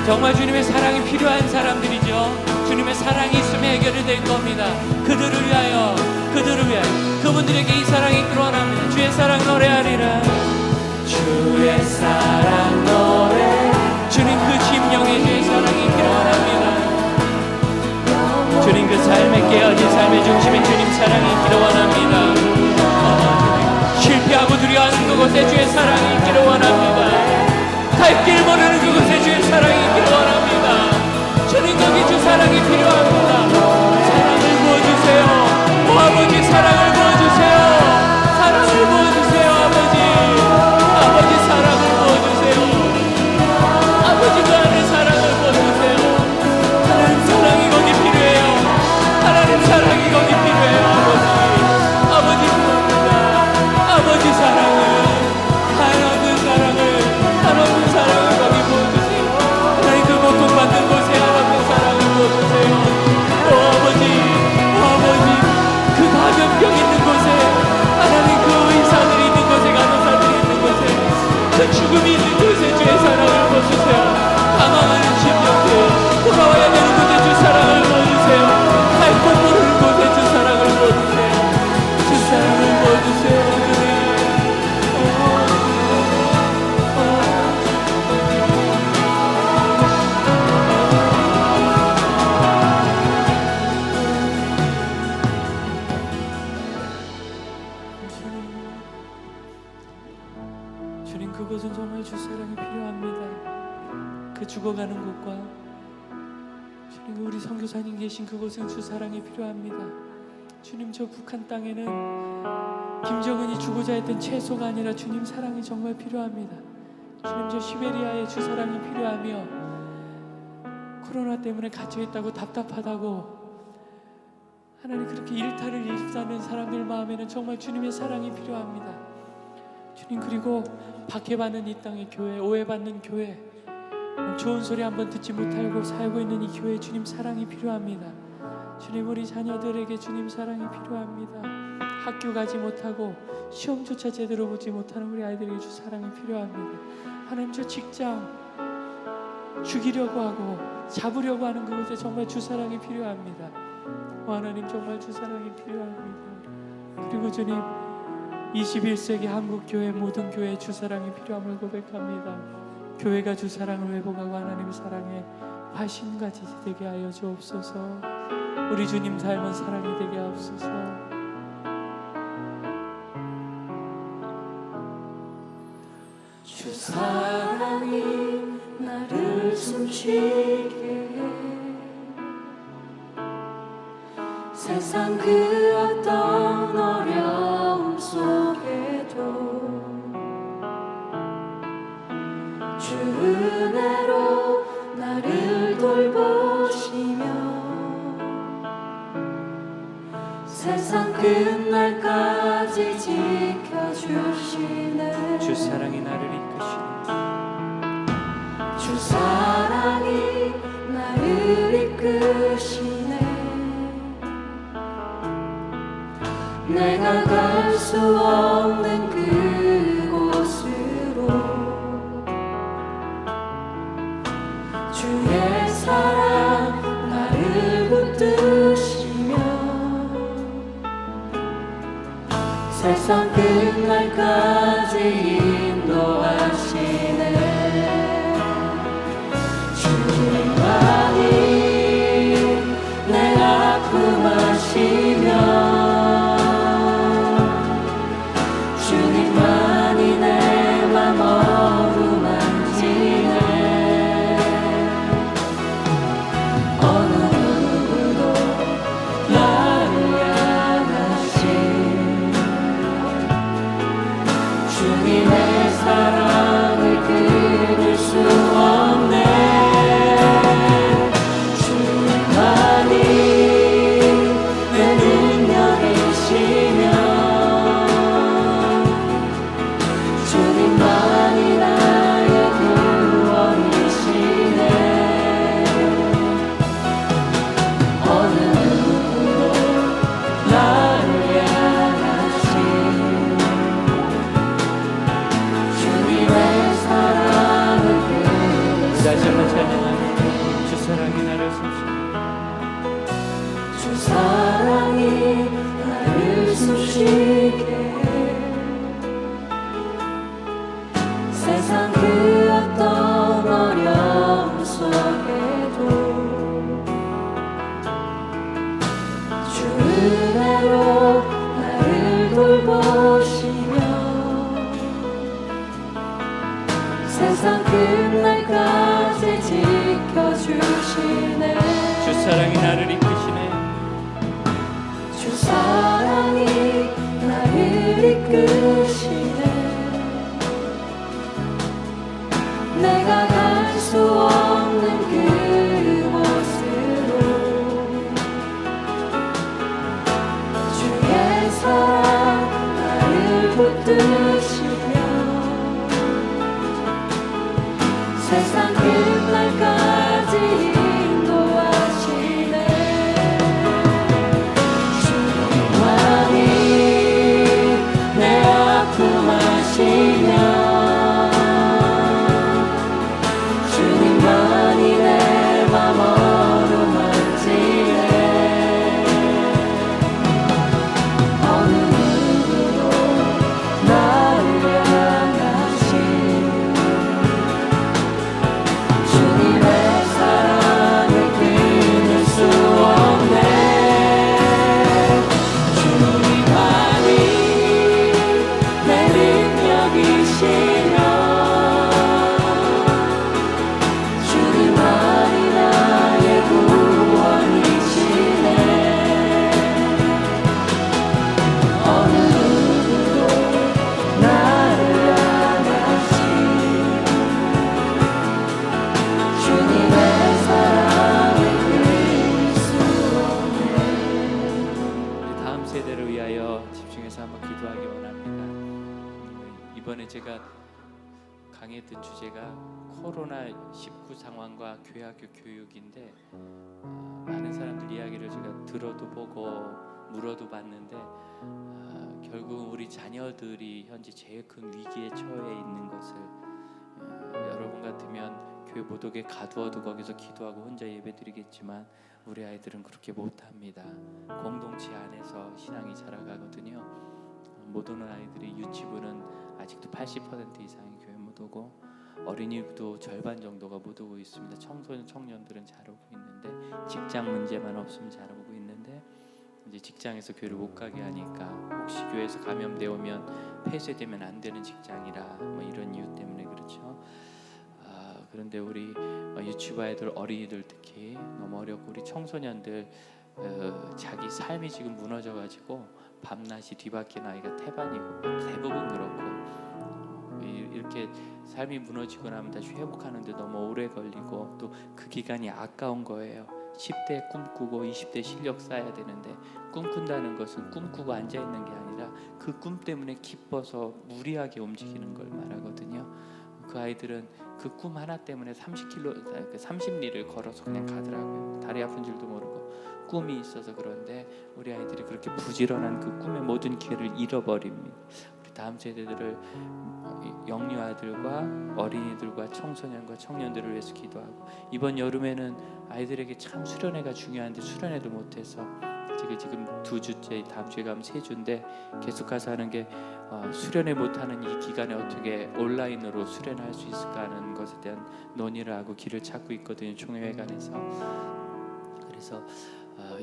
정말 주님의 사랑이 필요한 사람들이죠. 주님의 사랑이 있으면 해결이 될 겁니다. 그들을 위하여 그분들에게 이 사랑이 끌어납니다. 주의 사랑 노래하리라. 주의 사랑 노래. 주님 그 심령에 주의 사랑이 필요합니다. 주님 그 삶에 깨어진 삶의 중심에 주님 사랑이 있기를 원합니다. 실패하고 두려워하는 그곳에 주의 사랑이 있기를 원합니다. 갈 길 모르는 그곳에 주의 사랑이 있기를 원합니다. 주님 거기 주 사랑이 필요합니다. 사랑을 부어주세요. 오 아버지 사랑을 부어주세요. 사랑을 부어주세요. 아버지 사랑을 부어주세요. 아버지 그 안에 사랑을 부어주세요. 하나님 사랑이 거기 필요해요. 하나님 사랑이 거기 필요해요. 아버지 부어줍니다. 아버지 사랑을 하나님 사랑을 거기 부어주세요. 하나님 그 고통받는 곳에 하나님 사랑을 부어주세요. 오 아버지 그 감염병 있는 곳에 하나님 그 의사들이 있는 곳에 간호사들이 있는 곳에 그 죽음이 있는 곳에 주의 사랑을 부어주세요. 방황하는 심령들 돌아와야 되는 곳에 주 사랑을 부어주세요. 갈 곳 모르는 곳에 주 사랑을 부어주세요. 주 사랑을 부어주세요. 주님 그곳은 정말 주 사랑이 필요합니다. 그 죽어가는 곳과 주님 우리 선교사님 계신 그곳은 주 사랑이 필요합니다. 주님 저 북한 땅에는 김정은이 주고자 했던 채소가 아니라 주님 사랑이 정말 필요합니다. 주님 저 시베리아에 주 사랑이 필요하며 코로나 때문에 갇혀있다고 답답하다고 하나님 그렇게 일탈을 일삼는 사람들 마음에는 정말 주님의 사랑이 필요합니다. 주님 그리고 박해받는 이 땅의 교회, 오해받는 교회, 좋은 소리 한번 듣지 못하고 살고 있는 이 교회에 주님 사랑이 필요합니다. 주님 우리 자녀들에게 주님 사랑이 필요합니다. 학교 가지 못하고 시험조차 제대로 보지 못하는 우리 아이들에게 주 사랑이 필요합니다. 하나님 저 직장 죽이려고 하고 잡으려고 하는 그곳에 정말 주 사랑이 필요합니다. 하나님 정말 주 사랑이 필요합니다. 그리고 주님 21세기 한국교회 모든 교회에 주 사랑이 필요함을 고백합니다. 교회가 주 사랑을 회복하고 하나님의 사랑에 화신같이 되게 하여 주옵소서. 우리 주님 닮은 사랑이 되게 하옵소서. 주 사랑이 나를 숨쉬게 해. 세상 그 어떤 어려움 속에도 주 은혜로 나를 돌보시며 세상 끝날까지 지켜주시네. 주 사랑이 나를 이끄시네. 주 사랑이 나를 이끄시네. 내가 갈 수 없는 그곳으로 주의 사랑 나를 붙드시며 세상 끝 끝날까지 인도하시네. 주님만이 내 아픔 아시며 주님만이 내 맘 어루만지네. 어느 누구도 나를 향하신 주님의 사랑을 끊을 수 없네. 주님만이 내 능력이시며 주님만이 나의 구원이시네. 어느 누구도 나를 향하신 주님의 사랑을 끊을 수 다시 한번 찬양합니다. 주 사랑이 나를 숨쉬게 주 사랑이 나를 숨쉬게 해. 세상 그 어떤 어려움 속에도 주 은혜로 나를 돌보시며 세상 끝날까지 지켜주시네. 주 사랑이 나를 이끄시네. 주 사랑이 나를 이끄시네. 내가 갈 수 없는 그곳으로 주의 사랑 나를 붙드시며 세상 끝날까지 인도하시네. 주님만이 내 아픔 아시며 주님만이 내 맘 어루만지네. 어느 누구도 나를 향하신 주님의 사랑을 끊을 수 없네. 주님만이 내 능력이시며 주님만이 나의 구원이시네. 어느 누구도 나를 향하신 주님의 사랑을 끊을 수 없네. 우리 다음 세대를 위하여 집중해서 한번 기도하기 원합니다. 이번에 제가 강의했던 주제가 코로나19 상황과 교회학교 교육인데 많은 사람들 이야기를 제가 들어도 보고 물어도 봤는데 결국 우리 자녀들이 현재 제일 큰 위기에 처해 있는 것을 여러분 같으면 교회 못 오게 가두어도 거기서 기도하고 혼자 예배드리겠지만 우리 아이들은 그렇게 못합니다. 공동체 안에서 신앙이 자라가거든요. 못 오는 아이들이 유치부는 아직도 80% 이상이 교회 못 오고 어린이도 절반 정도가 못 오고 있습니다. 청소년 청년들은 잘 오고 있는데 직장 문제만 없으면 잘 오고 있는데 이제 직장에서 교회를 못 가게 하니까 혹시 교회에서 감염되어 오면 폐쇄되면 안 되는 직장이라 뭐 이런 이유 때문에 그렇죠. 그런데 우리 유치부 아이들 어린이들 특히 너무 어렵고 우리 청소년들 자기 삶이 지금 무너져가지고 밤낮이 뒤바뀌는 아이가 태반이고 대부분 그렇고 이렇게 삶이 무너지고 나면 다시 회복하는데 너무 오래 걸리고 또 그 기간이 아까운 거예요. 10대 꿈꾸고 20대 실력 쌓아야 되는데 꿈꾼다는 것은 꿈꾸고 앉아있는 게 아니라 그 꿈 때문에 기뻐서 무리하게 움직이는 걸 말하거든요. 그 아이들은 그 꿈 하나 때문에 30리를 걸어서 그냥 가더라고요. 다리 아픈 줄도 모르고 꿈이 있어서. 그런데 우리 아이들이 그렇게 부지런한 그 꿈의 모든 기회를 잃어버립니다. 우리 다음 세대들을 영유 아들과 어린이들과 청소년과 청년들을 위해서 기도하고, 이번 여름에는 아이들에게 참 수련회가 중요한데 수련회도 못해서 특히 지금 2주째, 다음 주에 가면 3주인데 계속 가서 하는 게 수련회 못하는 이 기간에 어떻게 온라인으로 수련할 수 있을까 하는 것에 대한 논의를 하고 길을 찾고 있거든요. 총회회관에서. 그래서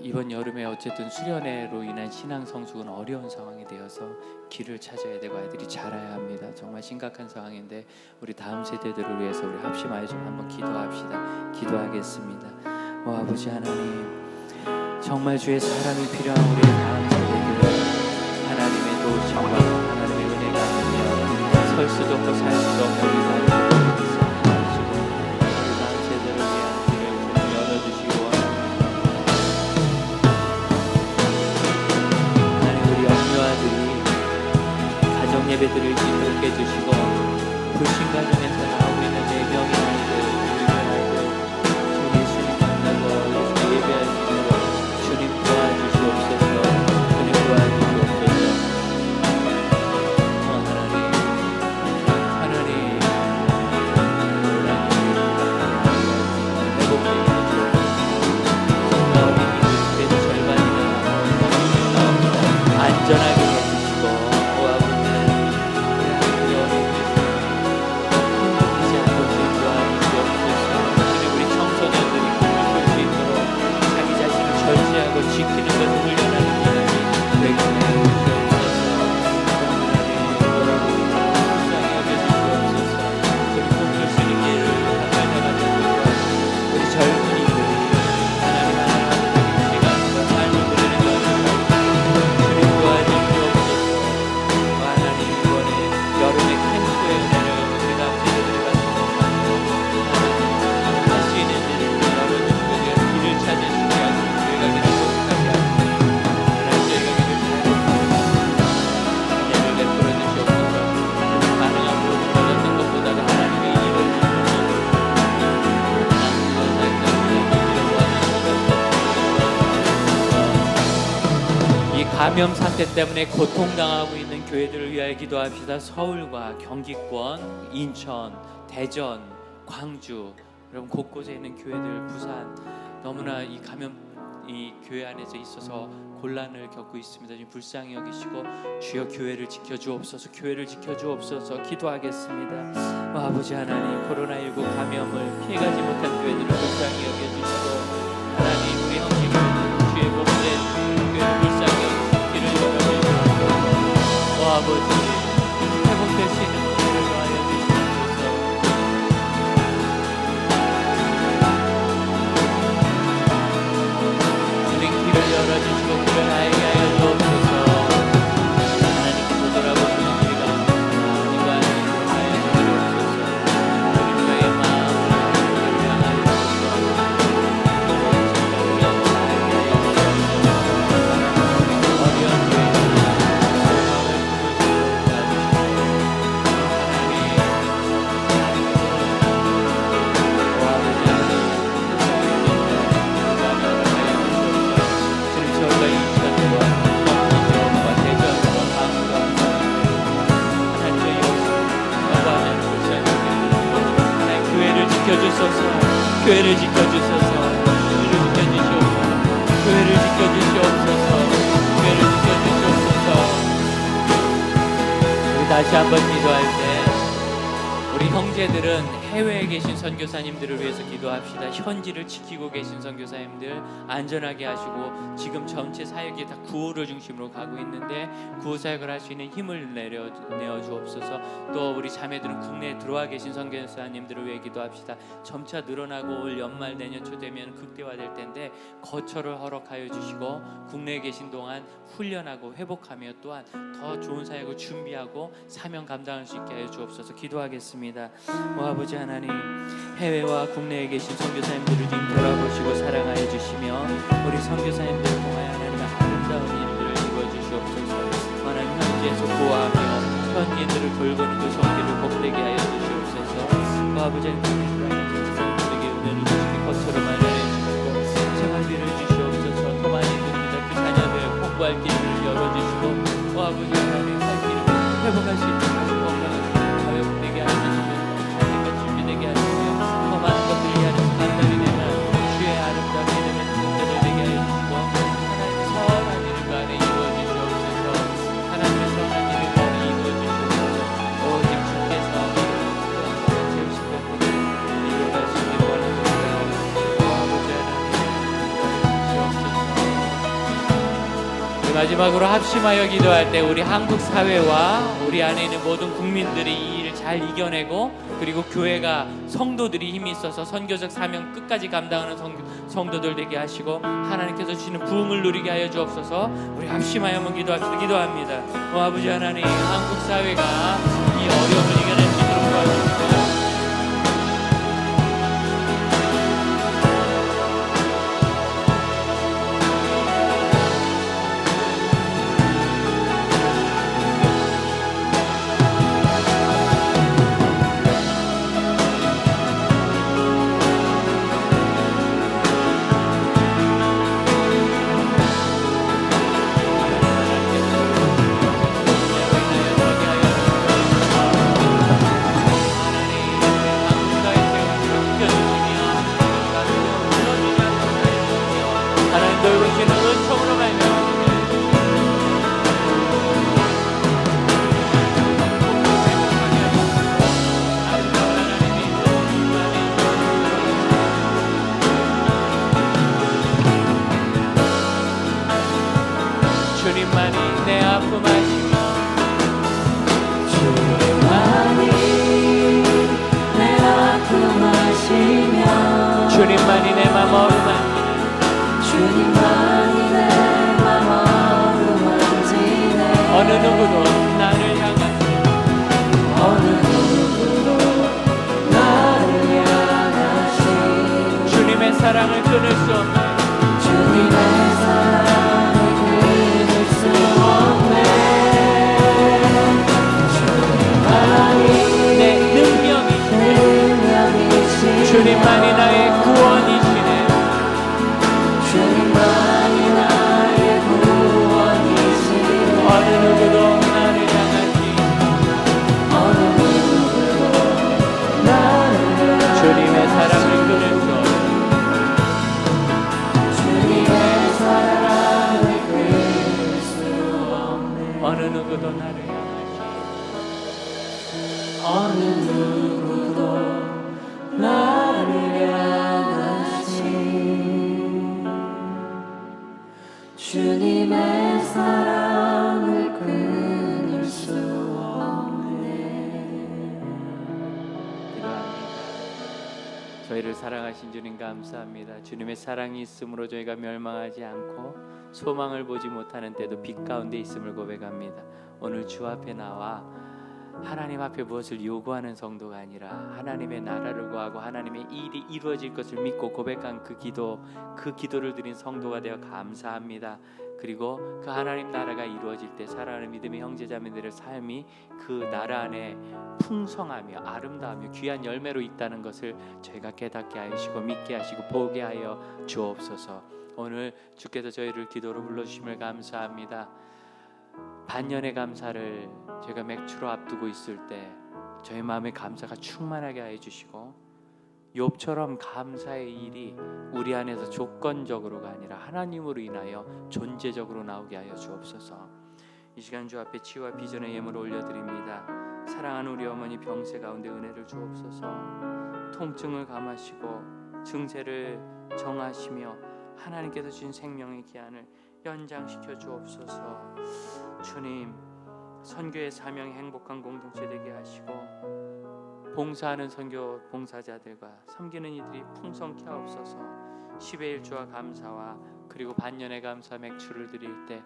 이번 여름에 어쨌든 수련회로 인한 신앙 성숙은 어려운 상황이 되어서 길을 찾아야 되고 아이들이 자라야 합니다. 정말 심각한 상황인데 우리 다음 세대들을 위해서 우리 합심하여 좀 한번 기도합시다. 기도하겠습니다. 아버지 하나님, 정말 주의 사랑이 필요한 우리 다음 세대들, 하나님의 도우심과 하나님의 은혜가 아니면 설 수도 없고 살 수도 없는 우리 다음 세대를 우리 다음 세대를 위한 길을 좀 열어주시고 하나님, 우리 영유아들이 가정 예배들을 지도록 해주시고 불신 가정에서 나오고 있는 4명의 아이들, 예수님 만나고 예수님 예배할 수 있도록 주님 도와주시옵소서. 주님 도와주시옵소서. 하나님 회복되게 해주시옵소서. 어린이들 절반이나 안전하게 해주시고 아버지 우리 어린이들 이제 아버지 도와주시옵소서. 우리 청소년들이 꿈을 꿀 수 있도록 자기 자신을 절제하고 지키는 것을 훈련하는 기간이 되게 하여 주시옵소서. 하나님 불쌍히 여겨주시옵소서. 우리 꿈꿀 수 있는 길을 가져가는 우리 젊은이들이 하나님 하나님 시간과 삶을 누리는 것을 주님 도와주시옵소서. 하나님 이번에 여름의 캠프의 은혜를 우리가 제대로 할 수 있는 일을 열어주시고 길을 찾으시게 하시고 저희가 길을 고백하게 하시고 하나님 저희가 길을 찾으시고 은혜를 베풀어 주시옵소서. 가능한 모든 어떤 것보다도 하나님의 일을 이 감염 사태 때문에 고통당하고 있는 교회들을 위하여 기도합시다. 서울과 경기권, 인천, 대전, 광주, 여러분 곳곳에 있는 교회들, 부산 너무나 이 감염 이 교회 안에서 있어서 곤란을 겪고 있습니다. 지금 불쌍히 여기시고 주여 교회를 지켜주옵소서. 교회를 지켜주옵소서. 기도하겠습니다. 아버지 하나님, 코로나19 감염을 피해가지 못한 교회들을 불쌍히 여겨주시고 하나님 우리 형제들 주의 몸된 교회를 불쌍히 여기시고 길을 열어주시고 아버지 회복될 수 있는 은혜를 더하여 주시옵소서. 주님 길을 열어주시고 길을 알게 하여 주옵소서. 하나님께서 돌아보시는 우리가 하나님과 하나님을 하여 주옵소서. 주님과의 마음을 향하여 주옵소서. 어려운 교회들 교회를 지켜주소서. 교회를 지켜주시옵소서. 교회를 지켜주시옵소서. 교회를 지켜주시옵소서. 우리 다시 한번 기도할 때 우리 형제들은 해외에 계신 선교사님들을 위해서 기도합시다. 현지를 지키고 계신 선교사님들 안전하게 하시고 지금 전체 사역이 다 구호를 중심으로 가고 있는데 구호 사역을 할 수 있는 힘을 내어 주옵소서. 또 우리 자매들은 국내에 들어와 계신 선교사님들을 위해 기도합시다. 점차 늘어나고 올 연말 내년 초 되면 극대화될 텐데 거처를 허락하여 주시고 국내에 계신 동안 훈련하고 회복하며 또한 더 좋은 사역을 준비하고 사명 감당할 수 있게 하여 주옵소서. 기도하겠습니다. 아버지 하나님, 해외와 국내에 계신 선교사님들을 좀 돌아보시고 사랑하여 주시며 우리 선교사님들을 통하여 하나님의 아름다운 일들을 이루어주시옵소서. 하나님 현지에서 보호하며 현지인들을 돌보는 그 손길을 복되게 하여 주시옵소서. 아버지 하나님, 선교사님들에게 은혜를 주시고 거처를 마련해 주시고 생활비를 주시옵소서. 더 많이 듭니다. 그 자녀들 공부할 길을 열어주시고 아버지 하나님 살 길을 회복할 수 있는 건강한 가볍게 하시며 자세가 준비되게 하시며 더 많은 것들을 위하여 감당이 되는 주의 아름다운 이름의 특별을 되게 하여 주시고 하나님 마지막으로 합심하여 기도할 때 우리 한국 사회와 우리 안에 있는 모든 국민들이 이 일을 잘 이겨내고, 그리고 교회가 성도들이 힘이 있어서 선교적 사명 끝까지 감당하는 성도들 되게 하시고 하나님께서 주시는 부흥을 누리게 하여 주옵소서. 우리 합심하여 한번 기도합시다. 기도합니다. 아버지 하나님, 한국 사회가 이 어려움을 이겨낼 수 있도록 도와주시고, 주님만이 내 아픔 아시며, 주님만이 내 아픔 아시며, 주님만이 내 맘 어루만지네, 주님만이 내 맘 어루만지네. 어느 누구도 나를 향하시, 어느 누구도 나를 향하시. 주님의 사랑을 끊을 수 없는, 주님의 사랑을 끊을 수 없네. 주님만이 내 능력이시네, 주님만이 나의 구원이시네, 주님만이 나의 구원이시네. 어느 누구도 나를 향하시, 어느 누구도 나를 향하시. 주님의 사랑을 끊을 수 없는, 주님의 사랑을 끊을 수 없네. 어느 누구도 나를 향하시, 어느 누구도 나를 향하시. 주님의 사랑을 끊을 수 없네. 기도합니다. 저희를 사랑하신 주님 감사합니다. 주님의 사랑이 있으므로 저희가 멸망하지 않고 소망을 보지 못하는 때도 빛 가운데 있음을 고백합니다. 오늘 주 앞에 나와 하나님 앞에 무엇을 요구하는 성도가 아니라 하나님의 나라를 구하고 하나님의 일이 이루어질 것을 믿고 고백한 그 기도를 드린 성도가 되어 감사합니다. 그리고 그 하나님 나라가 이루어질 때 사랑하는 믿음의 형제자매들의 삶이 그 나라 안에 풍성하며 아름다우며 귀한 열매로 있다는 것을 저희가 깨닫게 하시고 믿게 하시고 보게 하여 주옵소서. 오늘 주께서 저희를 기도로 불러주심을 감사합니다. 반년의 감사를 저희가 맥주로 앞두고 있을 때 저희 마음에 감사가 충만하게 하여 주시고, 욥처럼 감사의 일이 우리 안에서 조건적으로가 아니라 하나님으로 인하여 존재적으로 나오게 하여 주옵소서. 이 시간 주 앞에 치유와 비전의 예물을 올려드립니다. 사랑하는 우리 어머니 병세 가운데 은혜를 주옵소서. 통증을 감하시고 증세를 정하시며 하나님께서 주신 생명의 기한을 연장시켜 주옵소서. 주님, 선교의 사명이 행복한 공동체 되게 하시고 봉사하는 선교 봉사자들과 섬기는 이들이 풍성케 하옵소서. 10의 1주와 감사와 그리고 반년의 감사 맥주를 드릴 때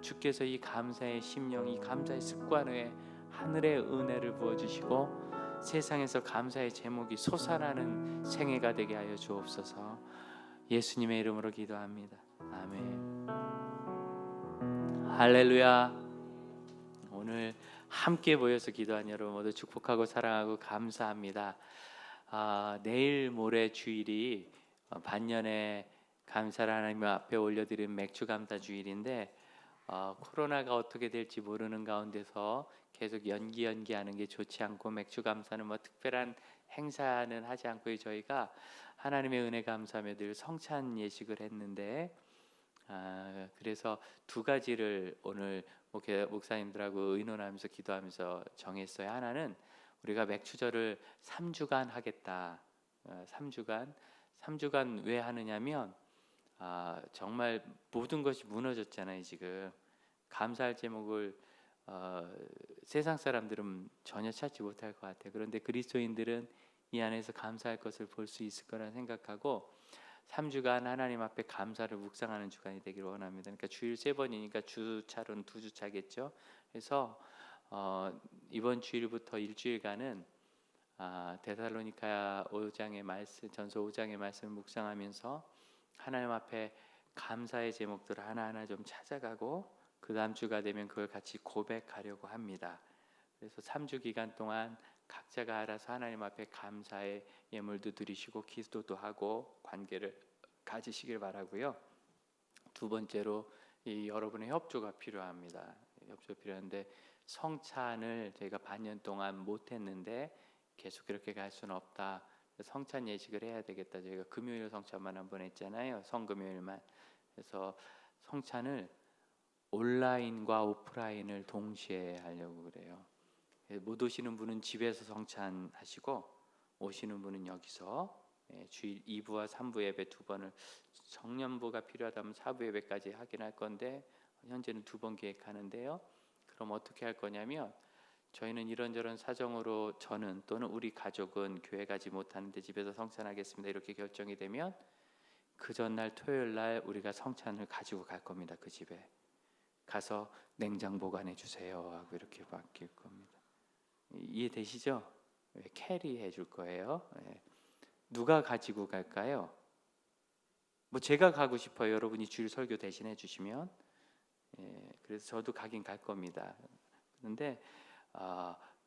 주께서 이 감사의 심령, 이 감사의 습관에 하늘의 은혜를 부어주시고 세상에서 감사의 제목이 솟아나는 생애가 되게 하여 주옵소서. 예수님의 이름으로 기도합니다. 아멘. 할렐루야. 오늘 함께 모여서 기도한 여러분 모두 축복하고 사랑하고 감사합니다. 내일 모레 주일이 반년의 감사를 하나님 앞에 올려드린 맥주 감사 주일인데 코로나가 어떻게 될지 모르는 가운데서 계속 연기하는 게 좋지 않고 맥주 감사는 뭐 특별한 행사는 하지 않고 저희가 하나님의 은혜 감사하며 늘 성찬 예식을 했는데 그래서 두 가지를 오늘 목사님들하고 의논하면서 기도하면서 정했어요. 하나는 우리가 맥주절을 3주간 하겠다. 3주간 왜 하느냐면 정말 모든 것이 무너졌잖아요 지금. 감사할 제목을 세상 사람들은 전혀 찾지 못할 것 같아요. 그런데 그리스도인들은 이 안에서 감사할 것을 볼 수 있을 거라 생각하고 3주간 하나님 앞에 감사를 묵상하는 주간이 되기를 원합니다. 그러니까 주일 3번이니까 주차로는 2주차겠죠. 그래서 이번 주일부터 일주일간은 데살로니가 5장의 말씀, 전서 5장의 말씀을 묵상하면서 하나님 앞에 감사의 제목들을 하나하나 좀 찾아가고 그 다음 주가 되면 그걸 같이 고백하려고 합니다. 그래서 3주 기간 동안 각자가 알아서 하나님 앞에 감사의 예물도 드리시고 기도도 하고 관계를 가지시길 바라고요. 두 번째로 여러분의 협조가 필요합니다. 협조가 필요한데 성찬을 저희가 반년 동안 못했는데 계속 그렇게 갈 수는 없다. 성찬 예식을 해야 되겠다. 저희가 금요일 성찬만 한 번 했잖아요. 성금요일만. 그래서 성찬을 온라인과 오프라인을 동시에 하려고 그래요. 못 오시는 분은 집에서 성찬하시고 오시는 분은 여기서 주일 2부와 3부 예배 2번을 정년부가 필요하다면 4부 예배까지 하긴 할 건데 현재는 2번 계획하는데요. 그럼 어떻게 할 거냐면 저희는 이런저런 사정으로 저는 또는 우리 가족은 교회 가지 못하는데 집에서 성찬하겠습니다. 이렇게 결정이 되면 그 전날 토요일 날 우리가 성찬을 가지고 갈 겁니다. 그 집에 가서 냉장 보관해 주세요 하고 이렇게 맡길 겁니다. 이해되시죠? 캐리해 줄 거예요. 누가 가지고 갈까요? 뭐 제가 가고 싶어요. 여러분이 주일 설교 대신해 주시면. 그래서 저도 가긴 갈 겁니다. 그런데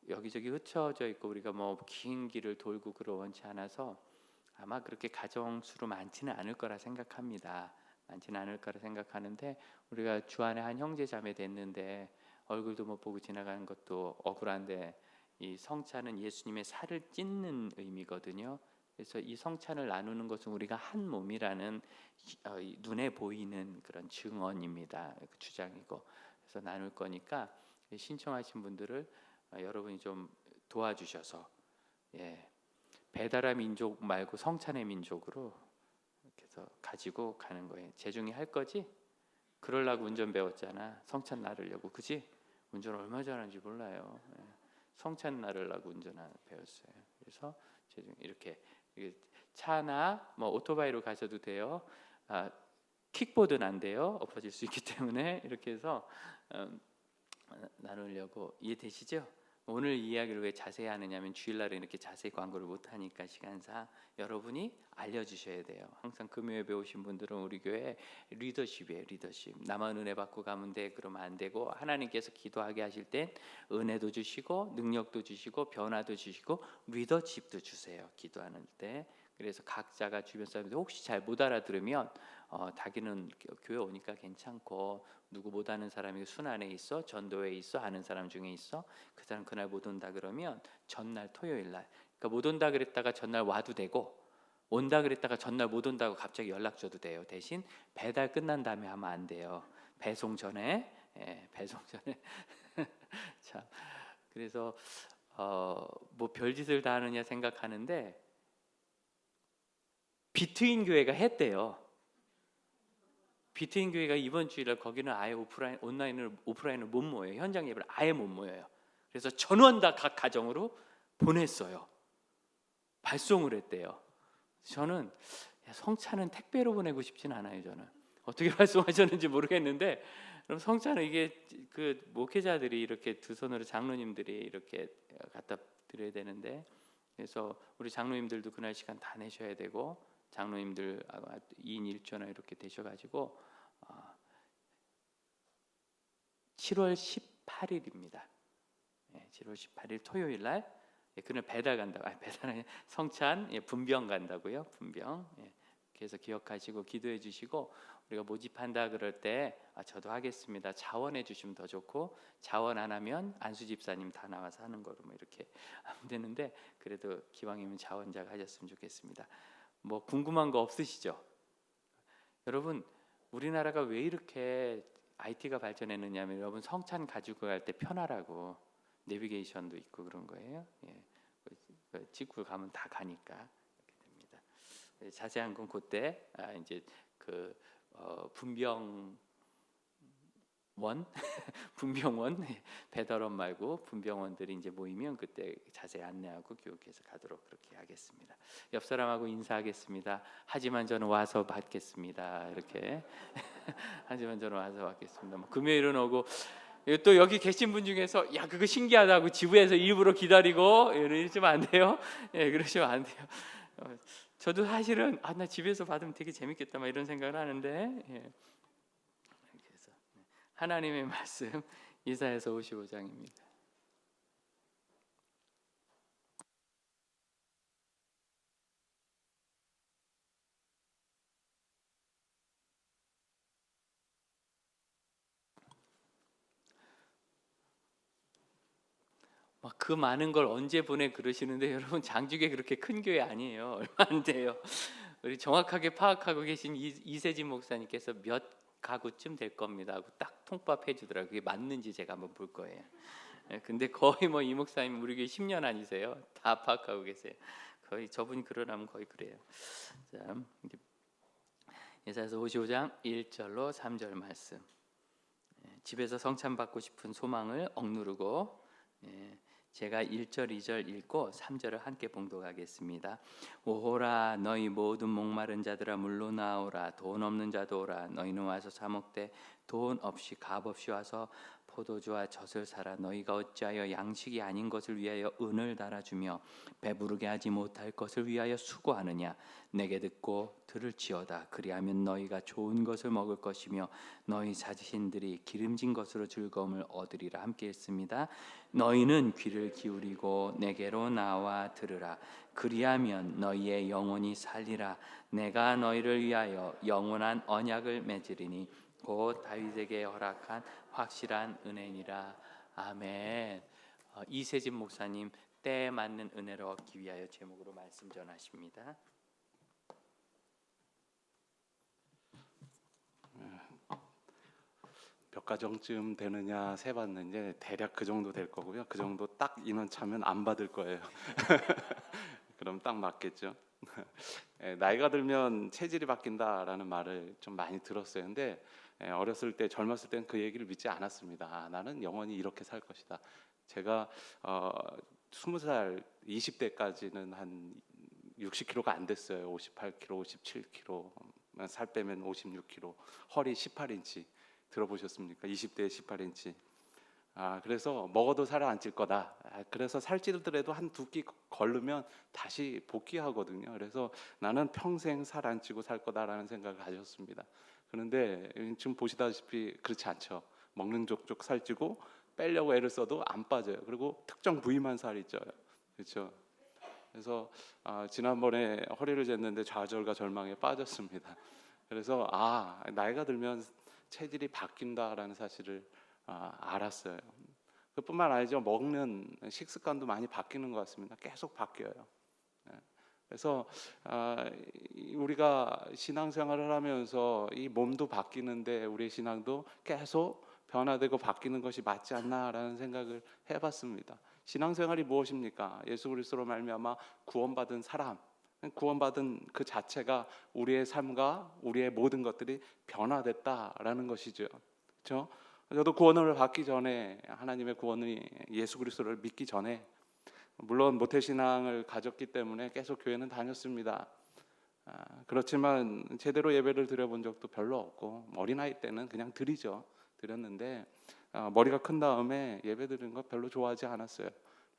여기저기 흩어져 있고 우리가 뭐 긴 길을 돌고 그러 원치 않아서 아마 그렇게 가정 수로 많지는 않을 거라 생각합니다. 많지는 않을 거라 생각하는데 우리가 주 안에 한 형제 자매 됐는데 얼굴도 못 보고 지나가는 것도 억울한데 이 성찬은 예수님의 살을 찢는 의미거든요. 그래서 이 성찬을 나누는 것은 우리가 한 몸이라는 눈에 보이는 그런 증언입니다. 주장이고 그래서 나눌 거니까 신청하신 분들을 여러분이 좀 도와주셔서 배달의 민족 말고 성찬의 민족으로 이렇게 해서 가지고 가는 거예요. 재중이 할 거지? 그러려고 운전 배웠잖아. 성찬 나르려고, 그지? 운전 얼마 잘하는지 몰라요. 성찬 나르려고 운전 배웠어요. 그래서 재중 이렇게 차나 뭐 오토바이로 가셔도 돼요. 킥보드는 안 돼요. 엎어질 수 있기 때문에 이렇게 해서 나누려고. 이해되시죠? 오늘 이야기를 왜 자세히 하느냐면 주일날에 이렇게 자세히 광고를 못 하니까 시간상 여러분이 알려주셔야 돼요. 항상 금요일에 배우신 분들은 우리 교회 리더십이에요. 리더십. 나만 은혜 받고 가면 돼 그러면 안 되고 하나님께서 기도하게 하실 땐 은혜도 주시고 능력도 주시고 변화도 주시고 리더십도 주세요. 기도하는 때. 그래서 각자가 주변 사람들 혹시 잘 못 알아들으면 자기는 교회 오니까 괜찮고 누구 못 아는 사람이 순환에 있어, 전도에 있어, 아는 사람 중에 있어, 그 사람 그날 못 온다 그러면 전날 토요일 날, 그러니까 못 온다 그랬다가 전날 와도 되고 온다 그랬다가 전날 못 온다고 갑자기 연락 줘도 돼요. 대신 배달 끝난 다음에 하면 안 돼요. 배송 전에. 배송 전에. 참, 그래서 뭐 별짓을 다 하느냐 생각하는데 비트윈 교회가 했대요. 비트윈 교회가 이번 주일날 거기는 아예 오프라인을 못 모여요. 현장 예배를 아예 못 모여요. 그래서 전원 다 각 가정으로 보냈어요. 발송을 했대요. 저는 성찬은 택배로 보내고 싶진 않아요. 저는 어떻게 발송하셨는지 모르겠는데, 그럼 성찬은 이게 그 목회자들이 이렇게 두 손으로 장로님들이 이렇게 갖다 드려야 되는데, 그래서 우리 장로님들도 그날 시간 다 내셔야 되고 장로님들 2인 1조나 이렇게 되셔가지고 7월 18일입니다. 7월 18일 토요일 날 그날 배달 간다고. 배달은 성찬 분병 간다고요. 분병. 그래서 기억하시고 기도해 주시고 우리가 모집한다 그럴 때 저도 하겠습니다. 자원해 주시면 더 좋고 자원 안 하면 안수 집사님 다 나와서 하는 거로 뭐 이렇게 하면 되는데 그래도 기왕이면 자원자가 하셨으면 좋겠습니다. 뭐 궁금한 거 없으시죠? 여러분 우리나라가 왜 이렇게 IT가 발전했느냐면 여러분 성찬 가지고 갈 때 편하라고 내비게이션도 있고 그런 거예요. 찍고 가면 다 가니까 이렇게 됩니다. 자세한 건 그때 이제 그 분병 원 분병원 배달원 말고 분병원들이 이제 모이면 그때 자세히 안내하고 교육해서 가도록 그렇게 하겠습니다. 옆 사람하고 인사하겠습니다. 하지만 저는 와서 받겠습니다. 이렇게 하지만 저는 와서 받겠습니다. 뭐 금요일은 오고 또 여기 계신 분 중에서 야 그거 신기하다고 지부에서 일부러 기다리고 이러시면 안 돼요. 예, 그러시면 안 돼요. 저도 사실은 나 집에서 받으면 되게 재밌겠다 막 이런 생각을 하는데 예. 그래서 하나님의 말씀 이사야서 55장입니다. 막 그 많은 걸 언제 보내 그러시는데 여러분 장죽에 그렇게 큰 교회 아니에요. 얼마 안 돼요. 우리 정확하게 파악하고 계신 이세진 목사님께서 몇 가구쯤 될 겁니다 하고 딱 통밥해 주더라고요. 그게 맞는지 제가 한번 볼 거예요. 근데 거의 뭐 이 목사님 우리 교회 10년 아니세요? 다 파악하고 계세요. 거의 저분이 그러라면 거의 그래요. 자, 예사야서 55장 1절로 3절 말씀. 집에서 성찬 받고 싶은 소망을 억누르고 제가 1절 2절 읽고 3절을 함께 봉독하겠습니다. 오호라 너희 모든 목마른 자들아 물로 나오라 돈 없는 자도 오라 너희는 와서 사 먹되 돈 없이 값 없이 와서 포도주와 젖을 사라 너희가 어찌하여 양식이 아닌 것을 위하여 은을 달아주며 배부르게 하지 못할 것을 위하여 수고하느냐 내게 듣고 들을지어다 그리하면 너희가 좋은 것을 먹을 것이며 너희 자신들이 기름진 것으로 즐거움을 얻으리라 함께 했습니다. 너희는 귀를 기울이고 내게로 나와 들으라 그리하면 너희의 영혼이 살리라 내가 너희를 위하여 영원한 언약을 맺으리니 곧 다윗에게 허락한 확실한 은혜니라. 아멘. 이세진 목사님 때에 맞는 은혜를 얻기 위하여 제목으로 말씀 전하십니다. 몇 가정쯤 되느냐 세봤는데 대략 그 정도 될 거고요. 그 정도 딱 인원 차면 안 받을 거예요. 그럼 딱 맞겠죠. 나이가 들면 체질이 바뀐다라는 말을 좀 많이 들었어요. 근데 어렸을 때 젊었을 때는 그 얘기를 믿지 않았습니다. 나는 영원히 이렇게 살 것이다. 제가 20살 20대까지는 한 60kg가 안 됐어요. 58kg, 57kg, 살 빼면 56kg, 허리 18인치. 들어보셨습니까? 20대에 18인치. 그래서 먹어도 살을 안 찔 거다. 그래서 살찌더라도 한 두 끼 걸르면 다시 복귀하거든요. 그래서 나는 평생 살 안 찌고 살 거다라는 생각을 가졌습니다. 그런데 지금 보시다시피 그렇지 않죠. 먹는 족족 살찌고 빼려고 애를 써도 안 빠져요. 그리고 특정 부위만 살이 쪄요. 그렇죠? 그래서 지난번에 허리를 쟀는데 좌절과 절망에 빠졌습니다. 그래서 나이가 들면 체질이 바뀐다라는 사실을 알았어요. 그뿐만 아니죠. 먹는 식습관도 많이 바뀌는 것 같습니다. 계속 바뀌어요. 그래서 우리가 신앙생활을 하면서 이 몸도 바뀌는데 우리의 신앙도 계속 변화되고 바뀌는 것이 맞지 않나라는 생각을 해봤습니다. 신앙생활이 무엇입니까? 예수 그리스도로 말미암아 구원받은 사람, 구원받은 그 자체가 우리의 삶과 우리의 모든 것들이 변화됐다라는 것이죠. 그렇죠? 저도 구원을 받기 전에 하나님의 구원이 예수 그리스도를 믿기 전에 물론 모태신앙을 가졌기 때문에 계속 교회는 다녔습니다. 그렇지만 제대로 예배를 드려본 적도 별로 없고 어린아이 때는 그냥 드렸는데 머리가 큰 다음에 예배 드리는 거 별로 좋아하지 않았어요.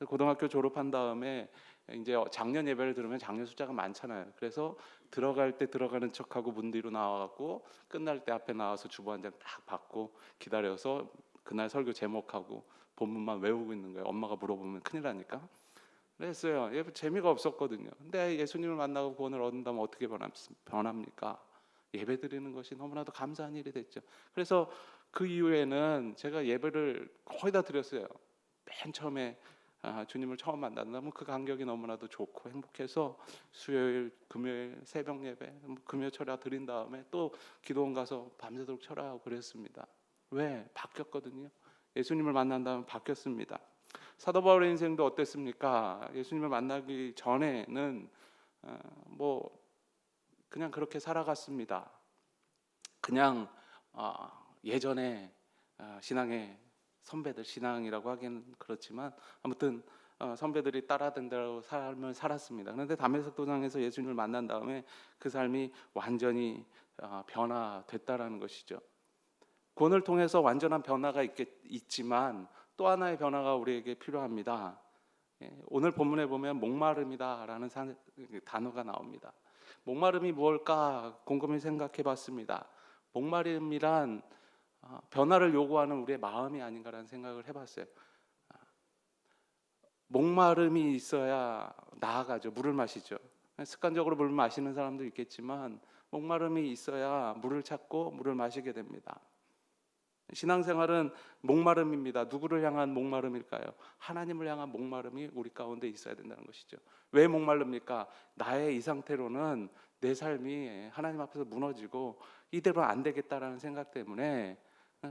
고등학교 졸업한 다음에 이제 작년 예배를 들으면 작년 숫자가 많잖아요. 그래서 들어갈 때 들어가는 척하고 문 뒤로 나와갖고 끝날 때 앞에 나와서 주보 한 장 딱 받고 기다려서 그날 설교 제목하고 본문만 외우고 있는 거예요. 엄마가 물어보면 큰일 나니까. 그랬어요. 재미가 없었거든요. 근데 예수님을 만나고 구원을 얻는다면 어떻게 변합니까? 예배 드리는 것이 너무나도 감사한 일이 됐죠. 그래서 그 이후에는 제가 예배를 거의 다 드렸어요. 맨 처음에 주님을 처음 만난다면 그 간격이 너무나도 좋고 행복해서 수요일, 금요일 새벽 예배, 금요 철야 드린 다음에 또 기도원 가서 밤새도록 철야하고 그랬습니다. 왜? 바뀌었거든요. 예수님을 만난 다음에 바뀌었습니다. 사도 바울의 인생도 어땠습니까? 예수님을 만나기 전에는 그냥 그렇게 살아갔습니다. 그냥 예전에 신앙의 선배들, 신앙이라고 하기는 그렇지만 아무튼 선배들이 따라된 대로 삶을 살았습니다. 그런데 다메섹 도상에서 예수님을 만난 다음에 그 삶이 완전히 변화됐다라는 것이죠. 구원을 통해서 완전한 변화가 있지만 또 하나의 변화가 우리에게 필요합니다. 오늘 본문에 보면 목마름이다라는 단어가 나옵니다. 목마름이 무엇일까 곰곰이 생각해 봤습니다. 목마름이란 변화를 요구하는 우리의 마음이 아닌가라는 생각을 해봤어요. 목마름이 있어야 나아가죠. 물을 마시죠. 습관적으로 물을 마시는 사람도 있겠지만 목마름이 있어야 물을 찾고 물을 마시게 됩니다. 신앙생활은 목마름입니다. 누구를 향한 목마름일까요? 하나님을 향한 목마름이 우리 가운데 있어야 된다는 것이죠. 왜 목마릅니까? 나의 이 상태로는 내 삶이 하나님 앞에서 무너지고 이대로 안 되겠다라는 생각 때문에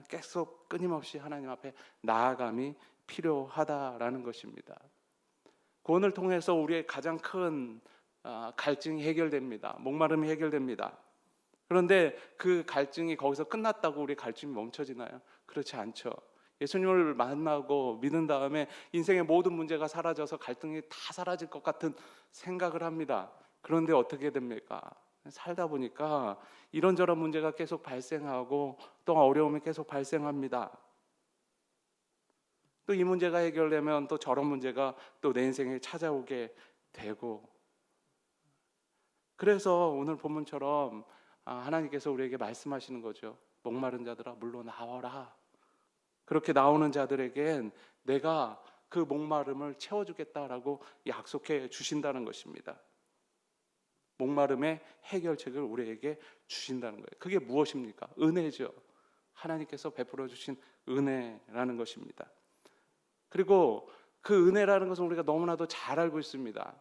계속 끊임없이 하나님 앞에 나아감이 필요하다라는 것입니다. 구원을 통해서 우리의 가장 큰 갈증이 해결됩니다. 목마름이 해결됩니다. 그런데 그 갈증이 거기서 끝났다고 우리 갈증이 멈춰지나요? 그렇지 않죠. 예수님을 만나고 믿은 다음에 인생의 모든 문제가 사라져서 갈등이 다 사라질 것 같은 생각을 합니다. 그런데 어떻게 됩니까? 살다 보니까 이런저런 문제가 계속 발생하고 또 어려움이 계속 발생합니다. 또 이 문제가 해결되면 또 저런 문제가 또 내 인생에 찾아오게 되고, 그래서 오늘 본문처럼 하나님께서 우리에게 말씀하시는 거죠. 목마른 자들아 물로 나와라. 그렇게 나오는 자들에겐 내가 그 목마름을 채워주겠다라고 약속해 주신다는 것입니다. 목마름의 해결책을 우리에게 주신다는 거예요. 그게 무엇입니까? 은혜죠. 하나님께서 베풀어 주신 은혜라는 것입니다. 그리고 그 은혜라는 것은 우리가 너무나도 잘 알고 있습니다.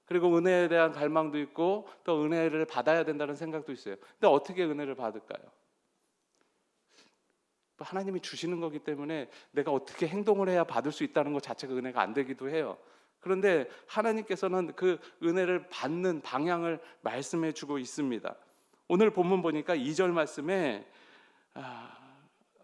그리고 은혜에 대한 갈망도 있고 또 은혜를 받아야 된다는 생각도 있어요. 근데 어떻게 은혜를 받을까요? 하나님이 주시는 거기 때문에 내가 어떻게 행동을 해야 받을 수 있다는 것 자체가 은혜가 안 되기도 해요. 그런데 하나님께서는 그 은혜를 받는 방향을 말씀해 주고 있습니다. 오늘 본문 보니까 2절 말씀에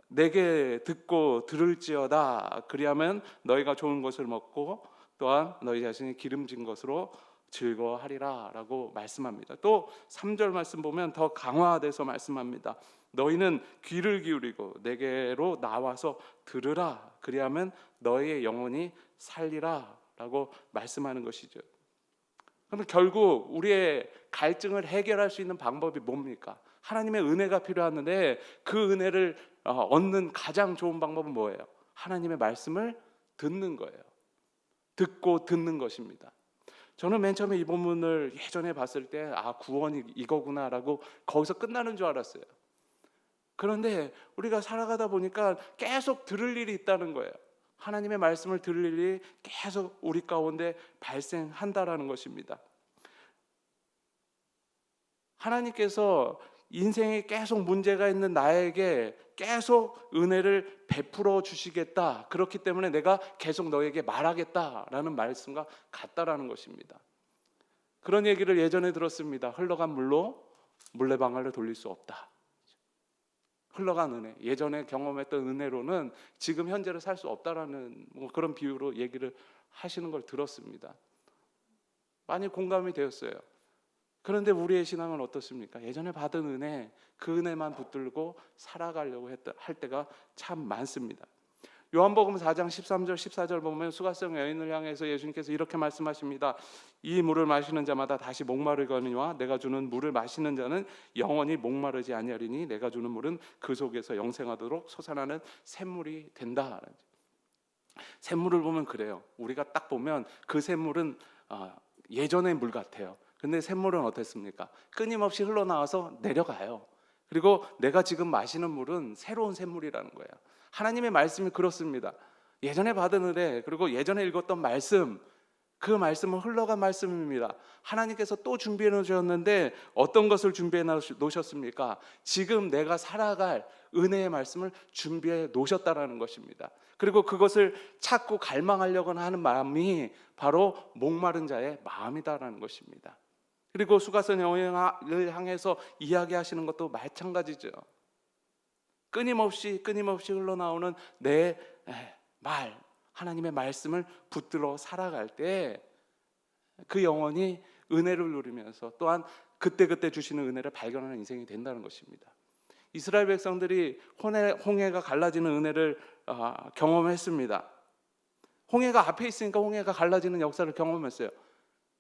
내게 듣고 들을지어다. 그리하면 너희가 좋은 것을 먹고 또한 너희 자신이 기름진 것으로 즐거워하리라 라고 말씀합니다. 또 3절 말씀 보면 더 강화돼서 말씀합니다. 너희는 귀를 기울이고 내게로 나와서 들으라. 그리하면 너희의 영혼이 살리라 라고 말씀하는 것이죠. 그러면 결국 우리의 갈증을 해결할 수 있는 방법이 뭡니까? 하나님의 은혜가 필요한데 그 은혜를 얻는 가장 좋은 방법은 뭐예요? 하나님의 말씀을 듣는 거예요. 듣고 듣는 것입니다. 저는 맨 처음에 이 본문을 예전에 봤을 때 구원이 이거구나라고 거기서 끝나는 줄 알았어요. 그런데 우리가 살아가다 보니까 계속 들을 일이 있다는 거예요. 하나님의 말씀을 들을 일이 계속 우리 가운데 발생한다라는 것입니다. 하나님께서 인생에 계속 문제가 있는 나에게 계속 은혜를 베풀어 주시겠다. 그렇기 때문에 내가 계속 너에게 말하겠다라는 말씀과 같다라는 것입니다. 그런 얘기를 예전에 들었습니다. 흘러간 물로 물레방아를 돌릴 수 없다. 흘러간 은혜, 예전에 경험했던 은혜로는 지금 현재를 살 수 없다라는 그런 비유로 얘기를 하시는 걸 들었습니다. 많이 공감이 되었어요. 그런데 우리의 신앙은 어떻습니까? 예전에 받은 은혜, 그 은혜만 붙들고 살아가려고 할 때가 참 많습니다. 요한복음 4장 13절 14절 보면 수가성 여인을 향해서 예수님께서 이렇게 말씀하십니다. 이 물을 마시는 자마다 다시 목마르거니와 내가 주는 물을 마시는 자는 영원히 목마르지 아니하리니 내가 주는 물은 그 속에서 영생하도록 솟아나는 샘물이 된다. 샘물을 보면 그래요. 우리가 딱 보면 그 샘물은 예전의 물 같아요. 근데 샘물은 어땠습니까? 끊임없이 흘러나와서 내려가요. 그리고 내가 지금 마시는 물은 새로운 샘물이라는 거예요. 하나님의 말씀이 그렇습니다. 예전에 받은 은혜, 그리고 예전에 읽었던 말씀, 그 말씀은 흘러간 말씀입니다. 하나님께서 또 준비해 놓으셨는데 어떤 것을 준비해 놓으셨습니까? 지금 내가 살아갈 은혜의 말씀을 준비해 놓으셨다라는 것입니다. 그리고 그것을 찾고 갈망하려고 하는 마음이 바로 목마른 자의 마음이다라는 것입니다. 그리고 수가성 여인을 향해서 이야기하시는 것도 마찬가지죠. 끊임없이 흘러나오는 내 말, 하나님의 말씀을 붙들어 살아갈 때 그 영혼이 은혜를 누리면서 또한 그때그때 주시는 은혜를 발견하는 인생이 된다는 것입니다. 이스라엘 백성들이 홍해가 갈라지는 은혜를 경험했습니다. 홍해가 앞에 있으니까 홍해가 갈라지는 역사를 경험했어요.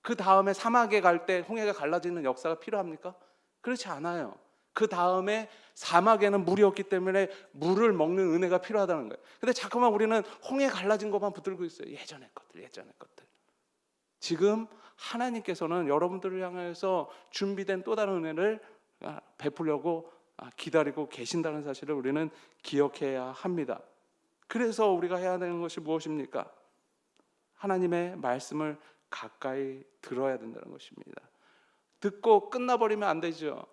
그 다음에 사막에 갈 때 홍해가 갈라지는 역사가 필요합니까? 그렇지 않아요. 그 다음에 사막에는 물이 없기 때문에 물을 먹는 은혜가 필요하다는 거예요. 근데 자꾸만 우리는 홍해 갈라진 것만 붙들고 있어요. 예전의 것들. 지금 하나님께서는 여러분들을 향해서 준비된 또 다른 은혜를 베풀려고 기다리고 계신다는 사실을 우리는 기억해야 합니다. 그래서 우리가 해야 되는 것이 무엇입니까? 하나님의 말씀을 가까이 들어야 된다는 것입니다. 듣고 끝나버리면 안 되죠.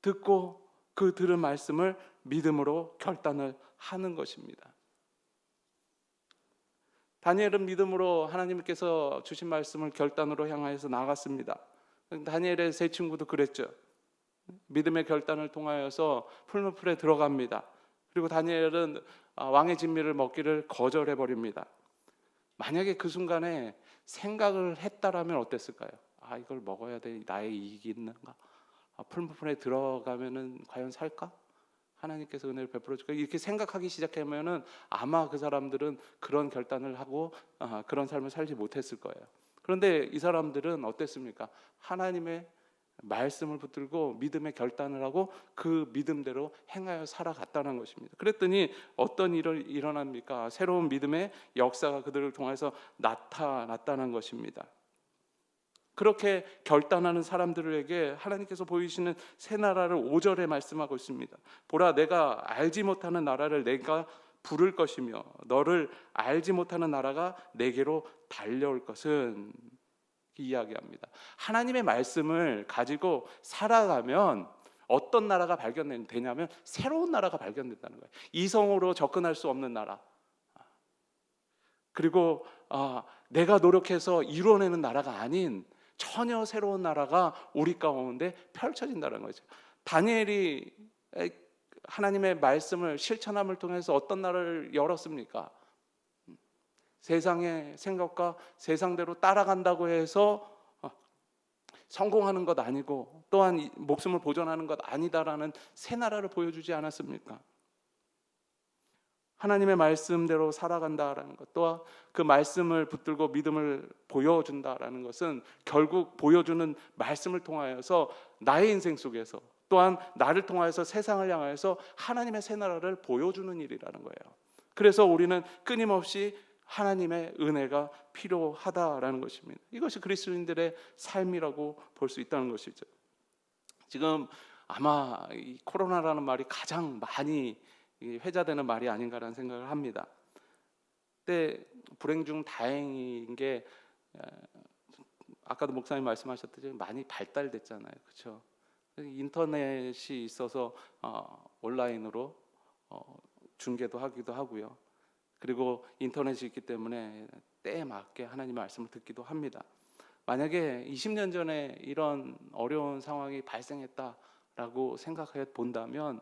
듣고 그 들은 말씀을 믿음으로 결단을 하는 것입니다. 다니엘은 믿음으로 하나님께서 주신 말씀을 결단으로 향해서 나갔습니다. 다니엘의 세 친구도 그랬죠. 믿음의 결단을 통하여서 풀무풀에 들어갑니다. 그리고 다니엘은 왕의 진미를 먹기를 거절해버립니다. 만약에 그 순간에 생각을 했다라면 어땠을까요? 이걸 먹어야 돼. 나의 이익이 있는가? 풀무풀에 들어가면은 과연 살까? 하나님께서 은혜를 베풀어 줄까? 이렇게 생각하기 시작하면은 아마 그 사람들은 그런 결단을 하고 그런 삶을 살지 못했을 거예요. 그런데 이 사람들은 어땠습니까? 하나님의 말씀을 붙들고 믿음의 결단을 하고 그 믿음대로 행하여 살아갔다는 것입니다. 그랬더니 어떤 일이 일어납니까? 새로운 믿음의 역사가 그들을 통해서 나타났다는 것입니다. 그렇게 결단하는 사람들에게 하나님께서 보이시는 새 나라를 5절에 말씀하고 있습니다. 보라, 내가 알지 못하는 나라를 내가 부를 것이며 너를 알지 못하는 나라가 내게로 달려올 것은, 이야기합니다. 하나님의 말씀을 가지고 살아가면 어떤 나라가 발견되냐면 새로운 나라가 발견된다는 거예요. 이성으로 접근할 수 없는 나라, 그리고 내가 노력해서 이루어내는 나라가 아닌 전혀 새로운 나라가 우리 가운데 펼쳐진다는 거죠. 다니엘이 하나님의 말씀을 실천함을 통해서 어떤 나라를 열었습니까? 세상의 생각과 세상대로 따라간다고 해서 성공하는 것 아니고 또한 목숨을 보존하는 것 아니다라는 새 나라를 보여주지 않았습니까? 하나님의 말씀대로 살아간다라는 것, 또한 그 말씀을 붙들고 믿음을 보여준다라는 것은 결국 보여주는 말씀을 통하여서 나의 인생 속에서 또한 나를 통하여서 세상을 향하여서 하나님의 새 나라를 보여주는 일이라는 거예요. 그래서 우리는 끊임없이 하나님의 은혜가 필요하다라는 것입니다. 이것이 그리스도인들의 삶이라고 볼 수 있다는 것이죠. 지금 아마 이 코로나라는 말이 가장 많이 회자되는 말이 아닌가라는 생각을 합니다. 근데 불행 중 다행인 게 아까도 목사님 말씀하셨듯이 많이 발달됐잖아요. 그렇죠? 인터넷이 있어서 온라인으로 중계도 하기도 하고요. 그리고 인터넷이 있기 때문에 때에 맞게 하나님의 말씀을 듣기도 합니다. 만약에 20년 전에 이런 어려운 상황이 발생했다라고 생각해 본다면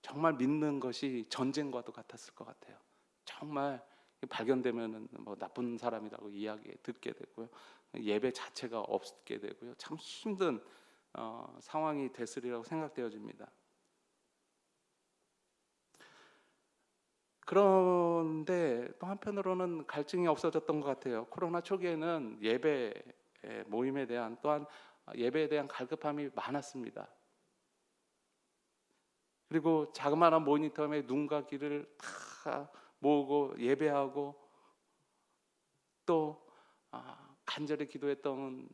정말 믿는 것이 전쟁과도 같았을 것 같아요. 정말 발견되면은 뭐 나쁜 사람이라고 이야기 듣게 되고요. 예배 자체가 없게 되고요. 참 힘든 상황이 됐으리라고 생각되어집니다. 그런데 또 한편으로는 갈증이 없어졌던 것 같아요. 코로나 초기에는 예배 모임에 대한 또한 예배에 대한 갈급함이 많았습니다. 그리고 자그마한 모니터에 눈과 귀를 다 모으고 예배하고 또 간절히 기도했던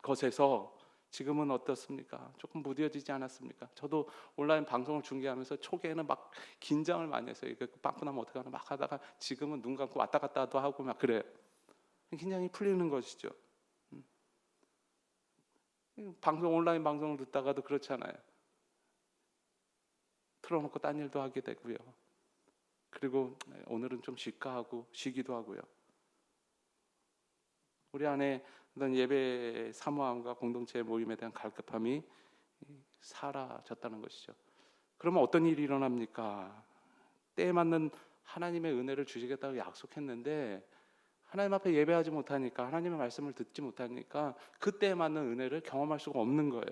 것에서 지금은 어떻습니까? 조금 무뎌지지 않았습니까? 저도 온라인 방송을 중계하면서 초기에는 막 긴장을 많이 했어요. 이거 빵꾸 나면 어떡하나 막 하다가 지금은 눈 감고 왔다 갔다도 하고 막 그래요. 긴장이 풀리는 것이죠. 온라인 방송을 듣다가도 그렇잖아요. 틀어놓고 딴 일도 하게 되고요. 그리고 오늘은 좀 쉴까 하고 쉬기도 하고요. 우리 안에 어떤 예배 사모함과 공동체 모임에 대한 갈급함이 사라졌다는 것이죠. 그러면 어떤 일이 일어납니까? 때에 맞는 하나님의 은혜를 주시겠다고 약속했는데 하나님 앞에 예배하지 못하니까, 하나님의 말씀을 듣지 못하니까 그때에 맞는 은혜를 경험할 수가 없는 거예요.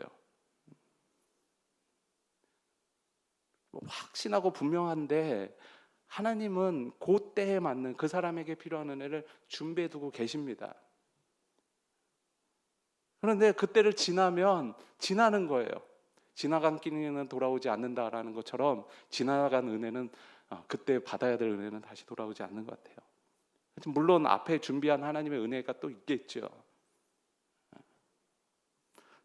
확신하고 분명한데 하나님은 그 때에 맞는 그 사람에게 필요한 은혜를 준비해 두고 계십니다. 그런데 그때를 지나면 지나는 거예요. 지나간 끼니는 돌아오지 않는다라는 것처럼 지나간 은혜는 그때 받아야 될 은혜는 다시 돌아오지 않는 것 같아요. 물론 앞에 준비한 하나님의 은혜가 또 있겠죠.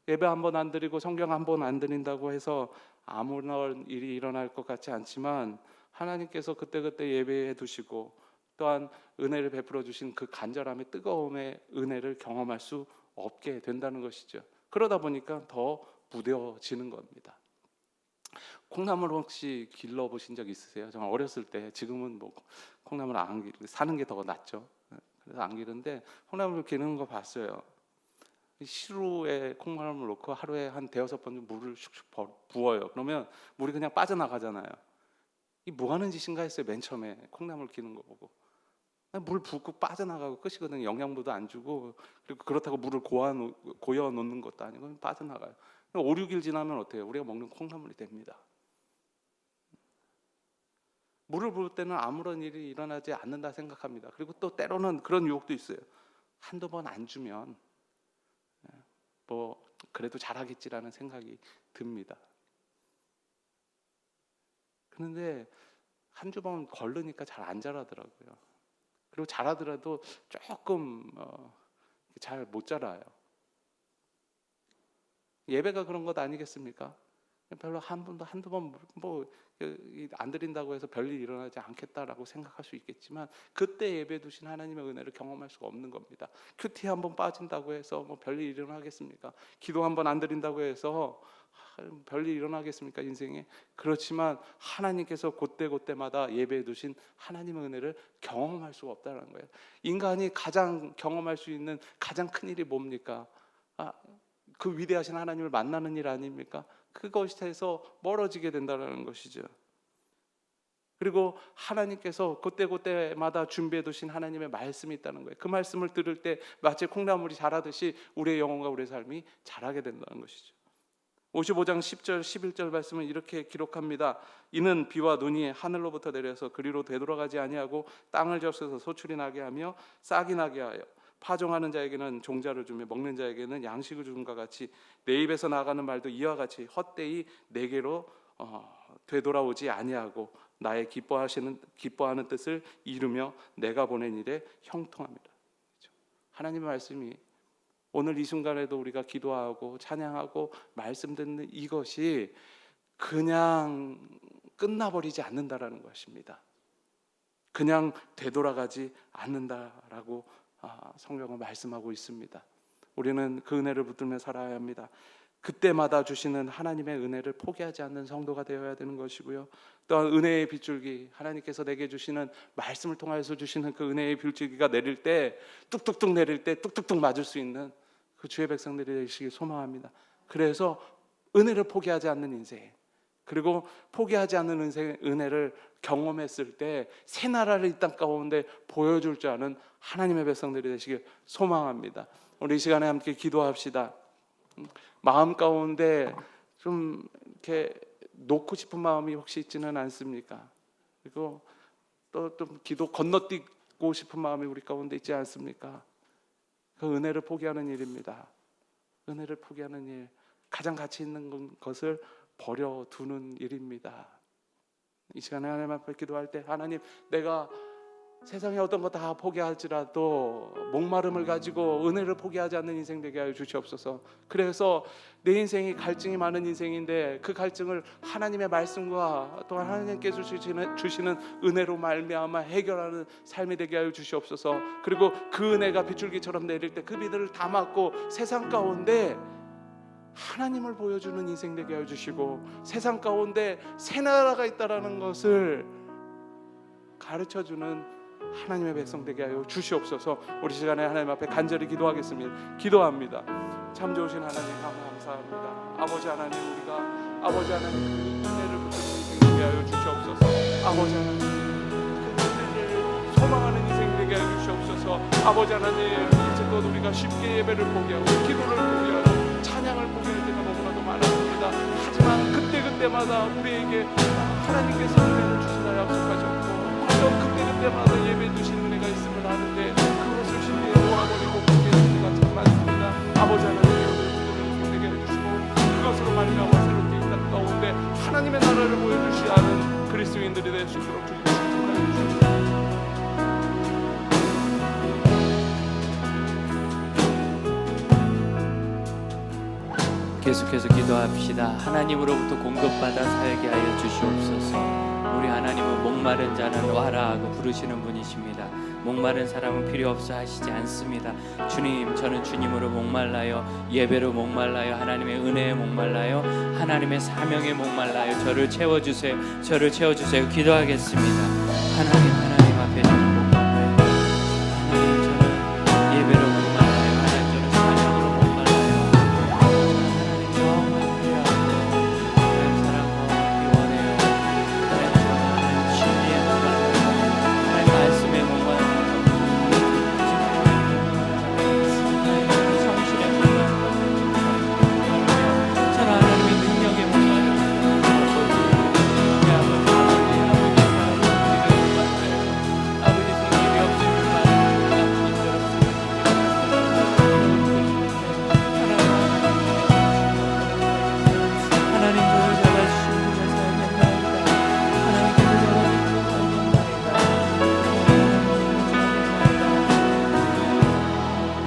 예배 한 번 안 드리고 성경 한 번 안 드린다고 해서 아무런 일이 일어날 것 같지 않지만 하나님께서 그때그때 예배해 두시고 또한 은혜를 베풀어 주신 그 간절함의 뜨거움의 은혜를 경험할 수 없게 된다는 것이죠. 그러다 보니까 더 무뎌지는 겁니다. 콩나물 혹시 길러 보신 적 있으세요? 정말 어렸을 때, 지금은 뭐 콩나물 안 기르고 사는 게 더 낫죠. 그래서 안 기르는데 콩나물 기르는 거 봤어요. 시루에 콩나물 넣고 하루에 한 대여섯 번 물을 슉슉 부어요. 그러면 물이 그냥 빠져나가잖아요. 이 뭐 하는 짓인가 했어요. 맨 처음에 콩나물 기는 거 보고 물 붓고 빠져나가고 끝이거든요. 영양분도 안 주고, 그리고 그렇다고 물을 고여 놓는 것도 아니고 빠져나가요. 5, 6일 지나면 어때요? 우리가 먹는 콩나물이 됩니다. 물을 부을 때는 아무런 일이 일어나지 않는다 생각합니다. 그리고 또 때로는 그런 유혹도 있어요. 한두 번 안 주면 뭐 그래도 잘하겠지라는 생각이 듭니다. 그런데 한두 번 걸르니까 잘 안 자라더라고요. 그리고 자라더라도 조금 잘 못 자라요. 예배가 그런 것 아니겠습니까? 별로 한두 번 뭐 안 드린다고 해서 별일 일어나지 않겠다라고 생각할 수 있겠지만 그때 예배 두신 하나님의 은혜를 경험할 수가 없는 겁니다. 큐티 한번 빠진다고 해서 뭐 별일 일어나겠습니까? 기도 한번 안 드린다고 해서 별일 일어나겠습니까? 인생에. 그렇지만 하나님께서 그때마다 예배해 두신 하나님의 은혜를 경험할 수가 없다는 거예요. 인간이 가장 경험할 수 있는 가장 큰 일이 뭡니까? 그 위대하신 하나님을 만나는 일 아닙니까? 그것에서 멀어지게 된다는 것이죠. 그리고 하나님께서 그때마다 준비해 두신 하나님의 말씀이 있다는 거예요. 그 말씀을 들을 때 마치 콩나물이 자라듯이 우리의 영혼과 우리의 삶이 자라게 된다는 것이죠. 55장 10절 11절 말씀은 이렇게 기록합니다. 이는 비와 눈이 하늘로부터 내려서 그리로 되돌아가지 아니하고 땅을 적셔서 소출이 나게 하며 싹이 나게 하여 파종하는 자에게는 종자를 주며 먹는 자에게는 양식을 주는과 같이 내 입에서 나가는 말도 이와 같이 헛되이 내게로 되돌아오지 아니하고 나의 기뻐하는 뜻을 이루며 내가 보낸 일에 형통합니다. 하나님의 말씀이 오늘 이 순간에도 우리가 기도하고 찬양하고 말씀 듣는 이것이 그냥 끝나버리지 않는다라는 것입니다. 그냥 되돌아가지 않는다라고 성경은 말씀하고 있습니다. 우리는 그 은혜를 붙들며 살아야 합니다. 그때마다 주시는 하나님의 은혜를 포기하지 않는 성도가 되어야 되는 것이고요. 또한 은혜의 빗줄기, 하나님께서 내게 주시는 말씀을 통해서 주시는 그 은혜의 빗줄기가 내릴 때 뚝뚝뚝 내릴 때 뚝뚝뚝 맞을 수 있는 그 주의 백성들이 되시길 소망합니다. 그래서 은혜를 포기하지 않는 인생, 그리고 포기하지 않는 은혜를 경험했을 때 새 나라를 이 땅 가운데 보여줄 줄 아는 하나님의 백성들이 되시길 소망합니다. 우리 이 시간에 함께 기도합시다. 마음 가운데 좀 이렇게 놓고 싶은 마음이 혹시 있지는 않습니까? 그리고 또 좀 기도 건너뛰고 싶은 마음이 우리 가운데 있지 않습니까? 그 은혜를 포기하는 일입니다. 은혜를 포기하는 일, 가장 가치 있는 것을 버려두는 일입니다. 이 시간에 하나님 앞에 기도할 때 하나님, 내가 세상의 어떤 것 다 포기할지라도 목마름을 가지고 은혜를 포기하지 않는 인생 되게 하여 주시옵소서. 그래서 내 인생이 갈증이 많은 인생인데 그 갈증을 하나님의 말씀과 또한 하나님께서 주시는 은혜로 말미암아 해결하는 삶이 되게 하여 주시옵소서. 그리고 그 은혜가 빗줄기처럼 내릴 때 그 비들을 다 맞고 세상 가운데 하나님을 보여주는 인생 되게 하여 주시고 세상 가운데 새 나라가 있다라는 것을 가르쳐주는 하나님의 백성 되게 하여 주시옵소서. 우리 시간에 하나님 앞에 간절히 기도하겠습니다. 기도합니다. 참 좋으신 하나님 감사합니다. 아버지 하나님, 우리가 아버지 하나님 그 은혜를 붙들고 하여 주시옵소서. 아버지 하나님, 소망하는 인생 되게 하여 주시옵소서. 아버지 하나님, 이제껏 우리가 쉽게 예배를 포기하고 기도를 포기하고 찬양을 포기할 때가 너무나도 많았습니다. 하지만 그때마다 우리에게 하나님께서 은혜를 주시나 약속하셨고 또 그때마다 예배 주신 은혜가 있음을 아는데 그것을 쉽게 놓아버리고 포기할 때가 참 많습니다. 아버지 하나님, 오늘 기도를 되게 해주시고 그것으로 말미암아 새롭게 이 땅 가운데 하나님의 나라를 보여주시 하는 그리스도인들이 될 수 있도록 주님 축복하여 주십시오. 계속해서 기도합시다. 하나님으로부터 공급받아 살게 하여 주시옵소서. 우리 하나님은 목마른 자는 와라 하고 부르시는 분이십니다. 목마른 사람은 필요 없어 하시지 않습니다. 주님, 저는 주님으로 목말라요, 예배로 목말라요, 하나님의 은혜에 목말라요, 하나님의 사명에 목말라요. 저를 채워주세요. 저를 채워주세요. 기도하겠습니다. 하나님 앞에 저는 목말라요. 하나님, 저는 예배로 목말라요. 하나님, 저는 사명으로 목말라요. 하나님, 정말 필요하고 하나님 사랑하기 원해요. 하나님, 저는 진리에 목말라요. 하나님 말씀에 목말라요. 성실에 목말라요. 저는 하나님의 능력에 목말라요. 아버지 생기비 없으면 하나님 저를 잡아주시고 살겠나이다. 하나님께서 잡아주시고 살겠나이다.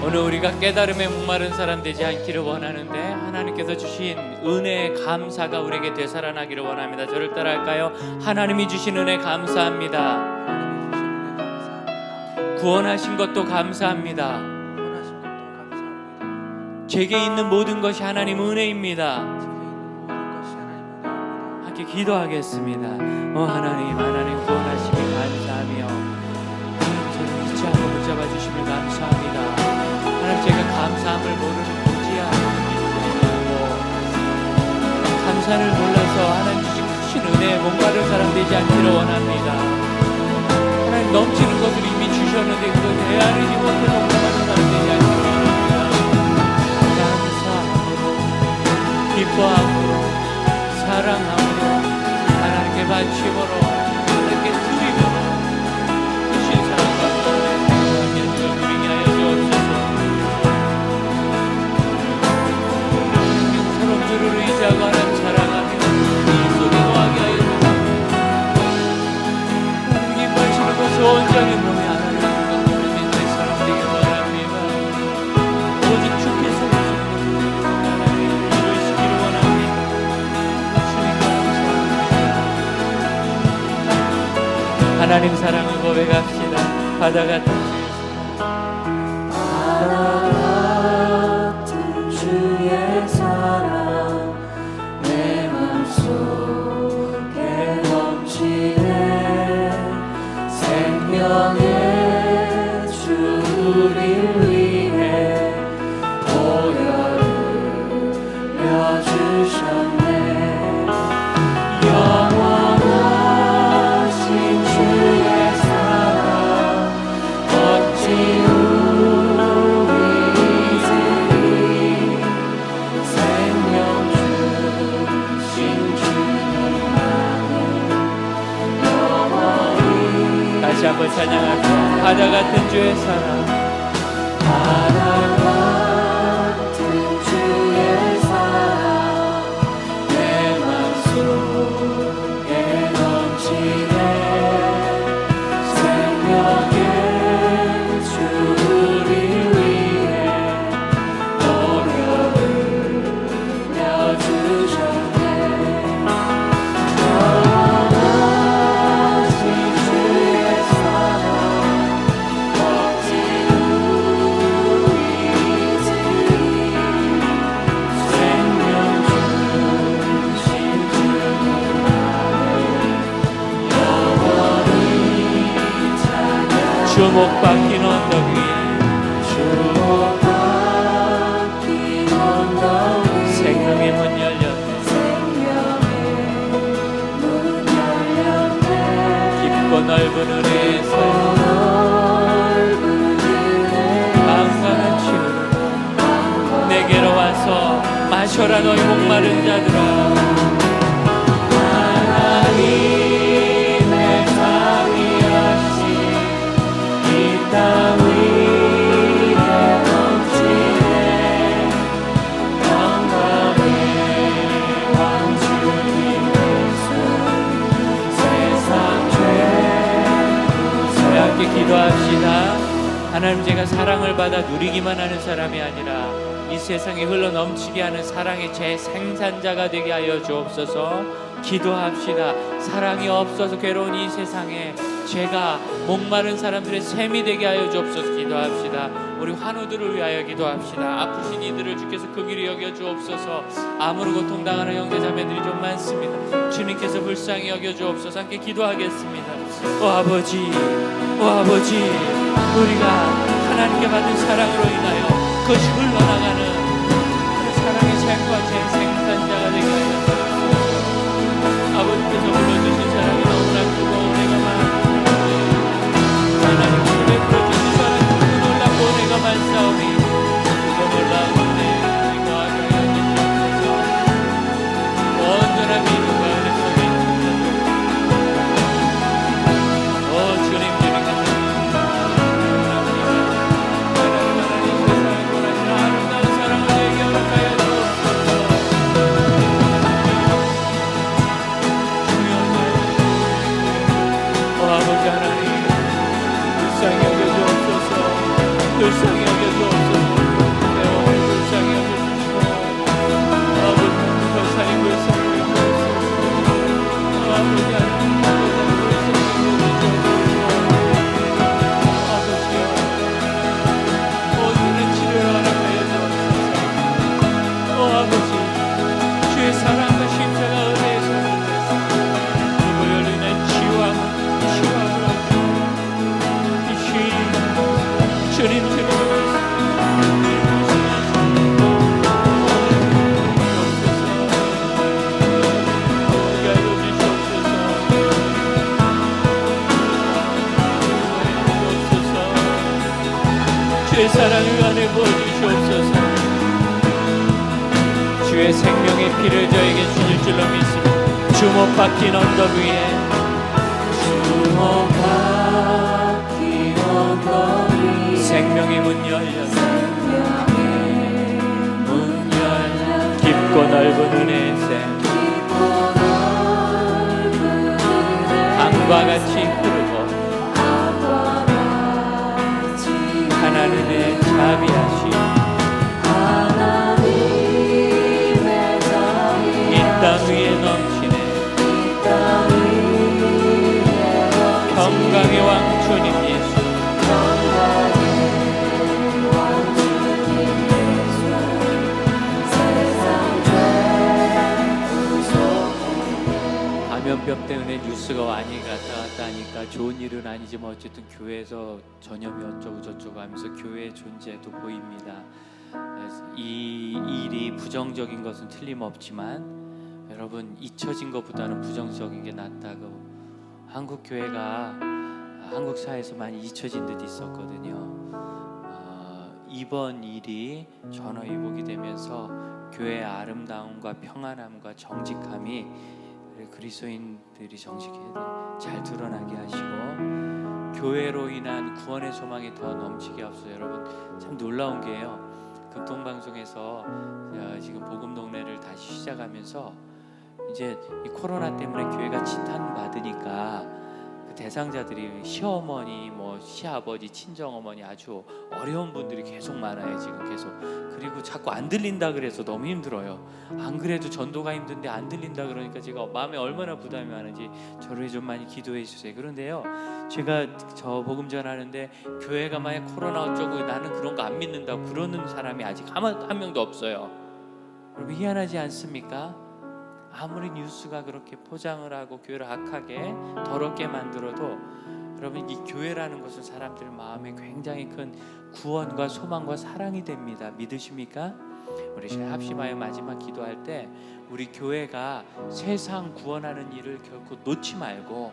오늘 우리가 깨달음에 목마른 사람 되지 않기를 원하는데 하나님께서 주신 은혜의 감사가 우리에게 되살아나기를 원합니다. 저를 따라할까요? 하나님이 주신 은혜 감사합니다. 구원하신 것도 감사합니다. 제게 있는 모든 것이 하나님 은혜입니다. 함께 기도하겠습니다. 하나님 구원하심이 감사하며 하나님 저를 잊지 않고 붙잡아 주심을 감사합니다. 하나님 제가 감사함을 모르는 무지한 감사를 몰라서 하나님 주신 크신 은혜에 목마른 사람 되지 않기를 원합니다. 하나님 넘치는 것을 이미 주셨는데 그걸 헤아리지 못해 목마른 사람 되지 않기를 원합니다. 감사함으로 기뻐함으로 사랑함으로 하나님께 바침으로 하나님께 드림으로 주신 사랑과 하나님께 누리게 하여 주옵소서. 서로들을 의지하고 하나님 사랑하며 이 속에 거하게 하여 주옵소서. 하나님 기뻐하시는 것은 온전히 몸이 하나님과 모든 사람 되길 원합니다. 오직 주께서 하나님을 이루시기를 원합니다. 주님 감사합니다. 하나님 사랑을 고백합시다. 바다 같은 주의 사랑 내 맘속에 넘치네. 생명의 주 우릴 위해 보혈을 흘려주셨네. 영원하신 주의 사랑 마셔라 너희 목마른 자들아. 하나님의 자비하심 이 땅 위에 넘치네. 영광의 왕 주님 예수 세상 죄 우리 함께 기도합시다. 하나님, 제가 사랑을 받아 누리기만 하는 사람이 아니라 이 세상에 흘러 넘치게 하는 사랑의 재생산자가 되게 하여 주옵소서. 기도합시다. 사랑이 없어서 괴로운 이 세상에 죄가 목마른 사람들의 샘이 되게 하여 주옵소서. 기도합시다. 우리 환우들을 위하여 기도합시다. 아프신 이들을 주께서 그 길이 여겨 주옵소서. 암으로 고통당하는 형제자매들이 좀 많습니다. 주님께서 불쌍히 여겨 주옵소서. 함께 기도하겠습니다. 오 아버지, 오 아버지, 우리가 하나님께 받은 사랑으로 인하여 그것이 흘러나가는 그 사랑의 샘과 재생산자가 되게 하여 주옵소서. 아버지께서 불러주신 사랑이 너무나 크고 내가 많습니다. 하나님께서 베풀어주신 사랑이 크고 놀랍고 내가 많사오니 그거 놀라운 은혜 거하게 하여 주옵소서. 온전한 믿음과 은혜 속에 오 주님, 주님께서 아름다운 사랑을 내게 허락하여 주옵소서. 아버지 하나님, 불쌍히 여겨주옵소서. 불쌍히 여겨주옵소서. 내 영혼을 불쌍히 여겨주시고 아버지 별사님 불쌍히 여겨주옵소서. 아버지 하나님 불쌍히 여겨주옵소서. 아버지여, 모든 치료를 허락하여 주옵소서. 아버지, 주의 사랑과 십자가 은혜의 손을 내서 그보혈로 인한 치유함을 주님, 주님 주의 사랑을 안에 부어주시옵소서. 주의 생명의 피를 저에게 주실 줄로 믿습니다. 주목 박힌 언덕 위에 생명의 문 열려 깊고 넓은 은혜의 샘 강과 같이 흐르고 하나님의 자비하심 이 땅 위에 넘치네. 평강의 왕 주님 예수 감염병 때문에 뉴스가 많이 갔다 갔다 하니까 좋은 일은 아니지만 어쨌든 교회에서 전염이 어쩌고 저쩌고 하면서 교회의 존재도 보입니다. 이 일이 부정적인 것은 틀림없지만 여러분, 잊혀진 것보다는 부정적인 게 낫다고 한국 교회가 한국 사회에서 많이 잊혀진 듯 있었거든요. 이번 일이 전화위복이 되면서 교회의 아름다움과 평안함과 정직함이 그리스도인들이 정직해야 돼. 잘 드러나게 하시고 교회로 인한 구원의 소망이 더 넘치게 하옵소서. 여러분, 참 놀라운 게요. 극동방송에서 지금 복음동네를 다시 시작하면서 이제 이 코로나 때문에 교회가 지탄받으니까 그 대상자들이 시어머니, 뭐 시아버지, 친정어머니 아주 어려운 분들이 계속 많아요. 지금 계속. 그리고 자꾸 안 들린다 그래서 너무 힘들어요. 안 그래도 전도가 힘든데 안 들린다 그러니까 제가 마음에 얼마나 부담이 많은지 저를 좀 많이 기도해 주세요. 그런데요, 제가 저 복음 전하는데 교회가 만약 코로나 어쩌고 나는 그런 거 안 믿는다고 그러는 사람이 아직 한 명도 없어요. 여러분, 희한하지 않습니까? 아무리 뉴스가 그렇게 포장을 하고 교회를 악하게 더럽게 만들어도 여러분, 이 교회라는 것은 사람들 마음에 굉장히 큰 구원과 소망과 사랑이 됩니다. 믿으십니까? 우리 합심하여 마지막 기도할 때 우리 교회가 세상 구원하는 일을 결코 놓지 말고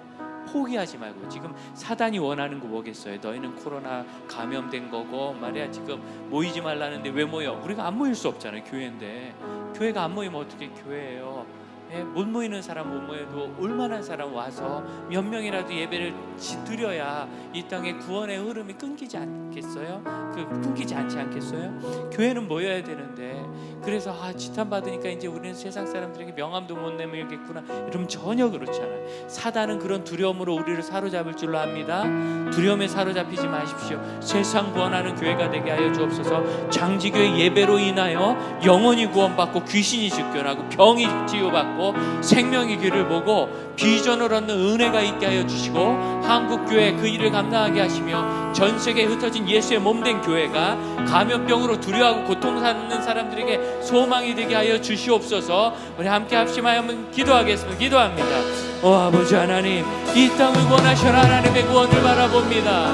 포기하지 말고, 지금 사단이 원하는 거 뭐겠어요? 너희는 코로나 감염된 거고 말이야, 지금 모이지 말라는데 왜 모여? 우리가 안 모일 수 없잖아요. 교회인데 교회가 안 모이면 어떻게 교회예요? 예, 못 모이는 사람 못 모여도 올만한 사람 와서 몇 명이라도 예배를 드려야 이 땅의 구원의 흐름이 끊기지 않겠어요? 끊기지 않지 않겠어요? 교회는 모여야 되는데, 그래서 지탄 받으니까 이제 우리는 세상 사람들에게 명함도 못 내밀겠구나, 이러면 전혀 그렇지 않아요. 사단은 그런 두려움으로 우리를 사로잡을 줄로 압니다. 두려움에 사로잡히지 마십시오. 세상 구원하는 교회가 되게 하여 주옵소서. 장지교회 예배로 인하여 영혼이 구원받고 귀신이 쫓겨나고 병이 치유받고 생명의 길을 보고 비전을 얻는 은혜가 있게 하여 주시고, 한국교회 그 일을 감당하게 하시며 전 세계에 흩어진 예수의 몸된 교회가 감염병으로 두려워하고 고통받는 사람들에게 소망이 되게 하여 주시옵소서. 우리 함께 합심하여 기도하겠습니다. 기도합니다. 아버지 하나님, 이 땅을 구원하시는 하나님의 구원을 바라봅니다.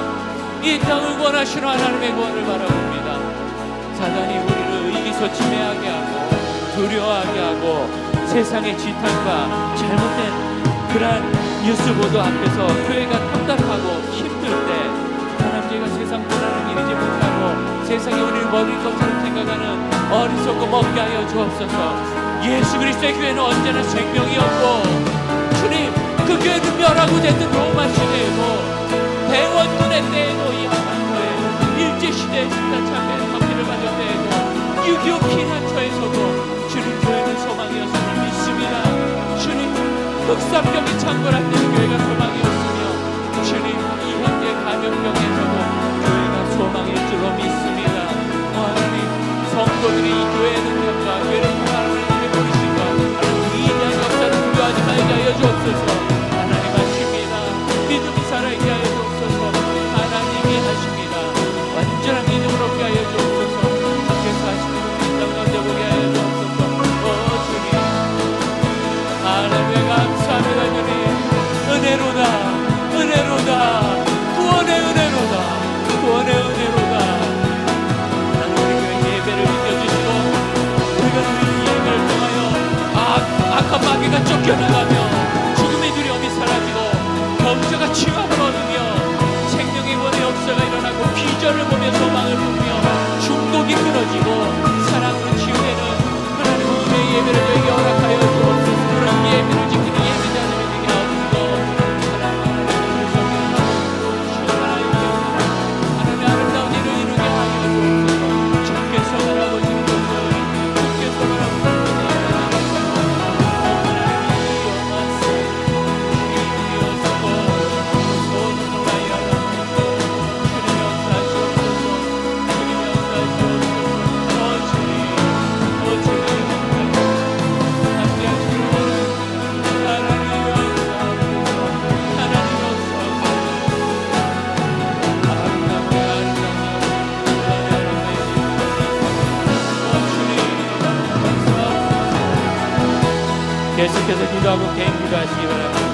이 땅을 구원하시는 하나님의 구원을 바라봅니다. 사단이 우리를 의기소침해하게 하고 두려워하게 하고 세상의 지탄과 잘못된 그러한 뉴스 보도 앞에서 교회가 답답하고 힘들 때, 하나님, 저희가 세상 보라는 일이지 못하고 세상이 우리를 먹일 것처럼 생각하는 어리석고 먹게 하여 주옵소서. 예수 그리스도의 교회는 언제나 생명이었고, 주님, 그 교회는 멸하고 됐던 로마 시대에도, 대원군의 때에도, 이 한반도에 일제시대에 집단 참배의 박해를 받을 때에도, 6.25 피난처에서도 주님 교회는 소망이었음을 믿습니다. 주님, 흑사병이 창궐할 때 교회가 소망이었으며, 주님, 이 현재 감염병에서도 교회가 소망일 줄로 믿습니다. 하나님, 성도들이 이 교회의 능력과 교회를 통하는 일을 보이시고 하나님, 위대한 역사를 두려워하지 말게 하여 주옵소서. 하나님 하십니다. 믿음이 살아있게 하여 주옵소서. 하나님이 하십니다. 완전한 믿음으로 얻게 하여 주옵소서. 주께서 하시는 이 땅을 얹어보게 하여 주옵소서. 주님, 하나님 감사합니다. 주님, 은혜로다, 은혜로다, 구원의 은혜로다, 구원의 은혜로다. 하나님, 우리 교회 예배를 믿겨주시고, 우리가 우리 예배를 통하여 악한 마귀가 쫓겨나가며 죽음의 두려움이 사라지고 병자가 치유함을 얻으며 생명의 구원의 역사가 일어나고 비전을 보며 소망을 보며 중독이 끊어지고 사랑으로 치유되는 하나님, 우리의 예배를 저에게 허락하여 주옵소서. 그런 예배를 지키는 예배자들이 되게 하옵소서. 하나님, 아름다운 일을 이루게 하여 주옵소서. 주께서 바라보시는 것을, 주께서 바라보시는 것을 계속해서 기도하고 개인 기도하시기 바랍니다.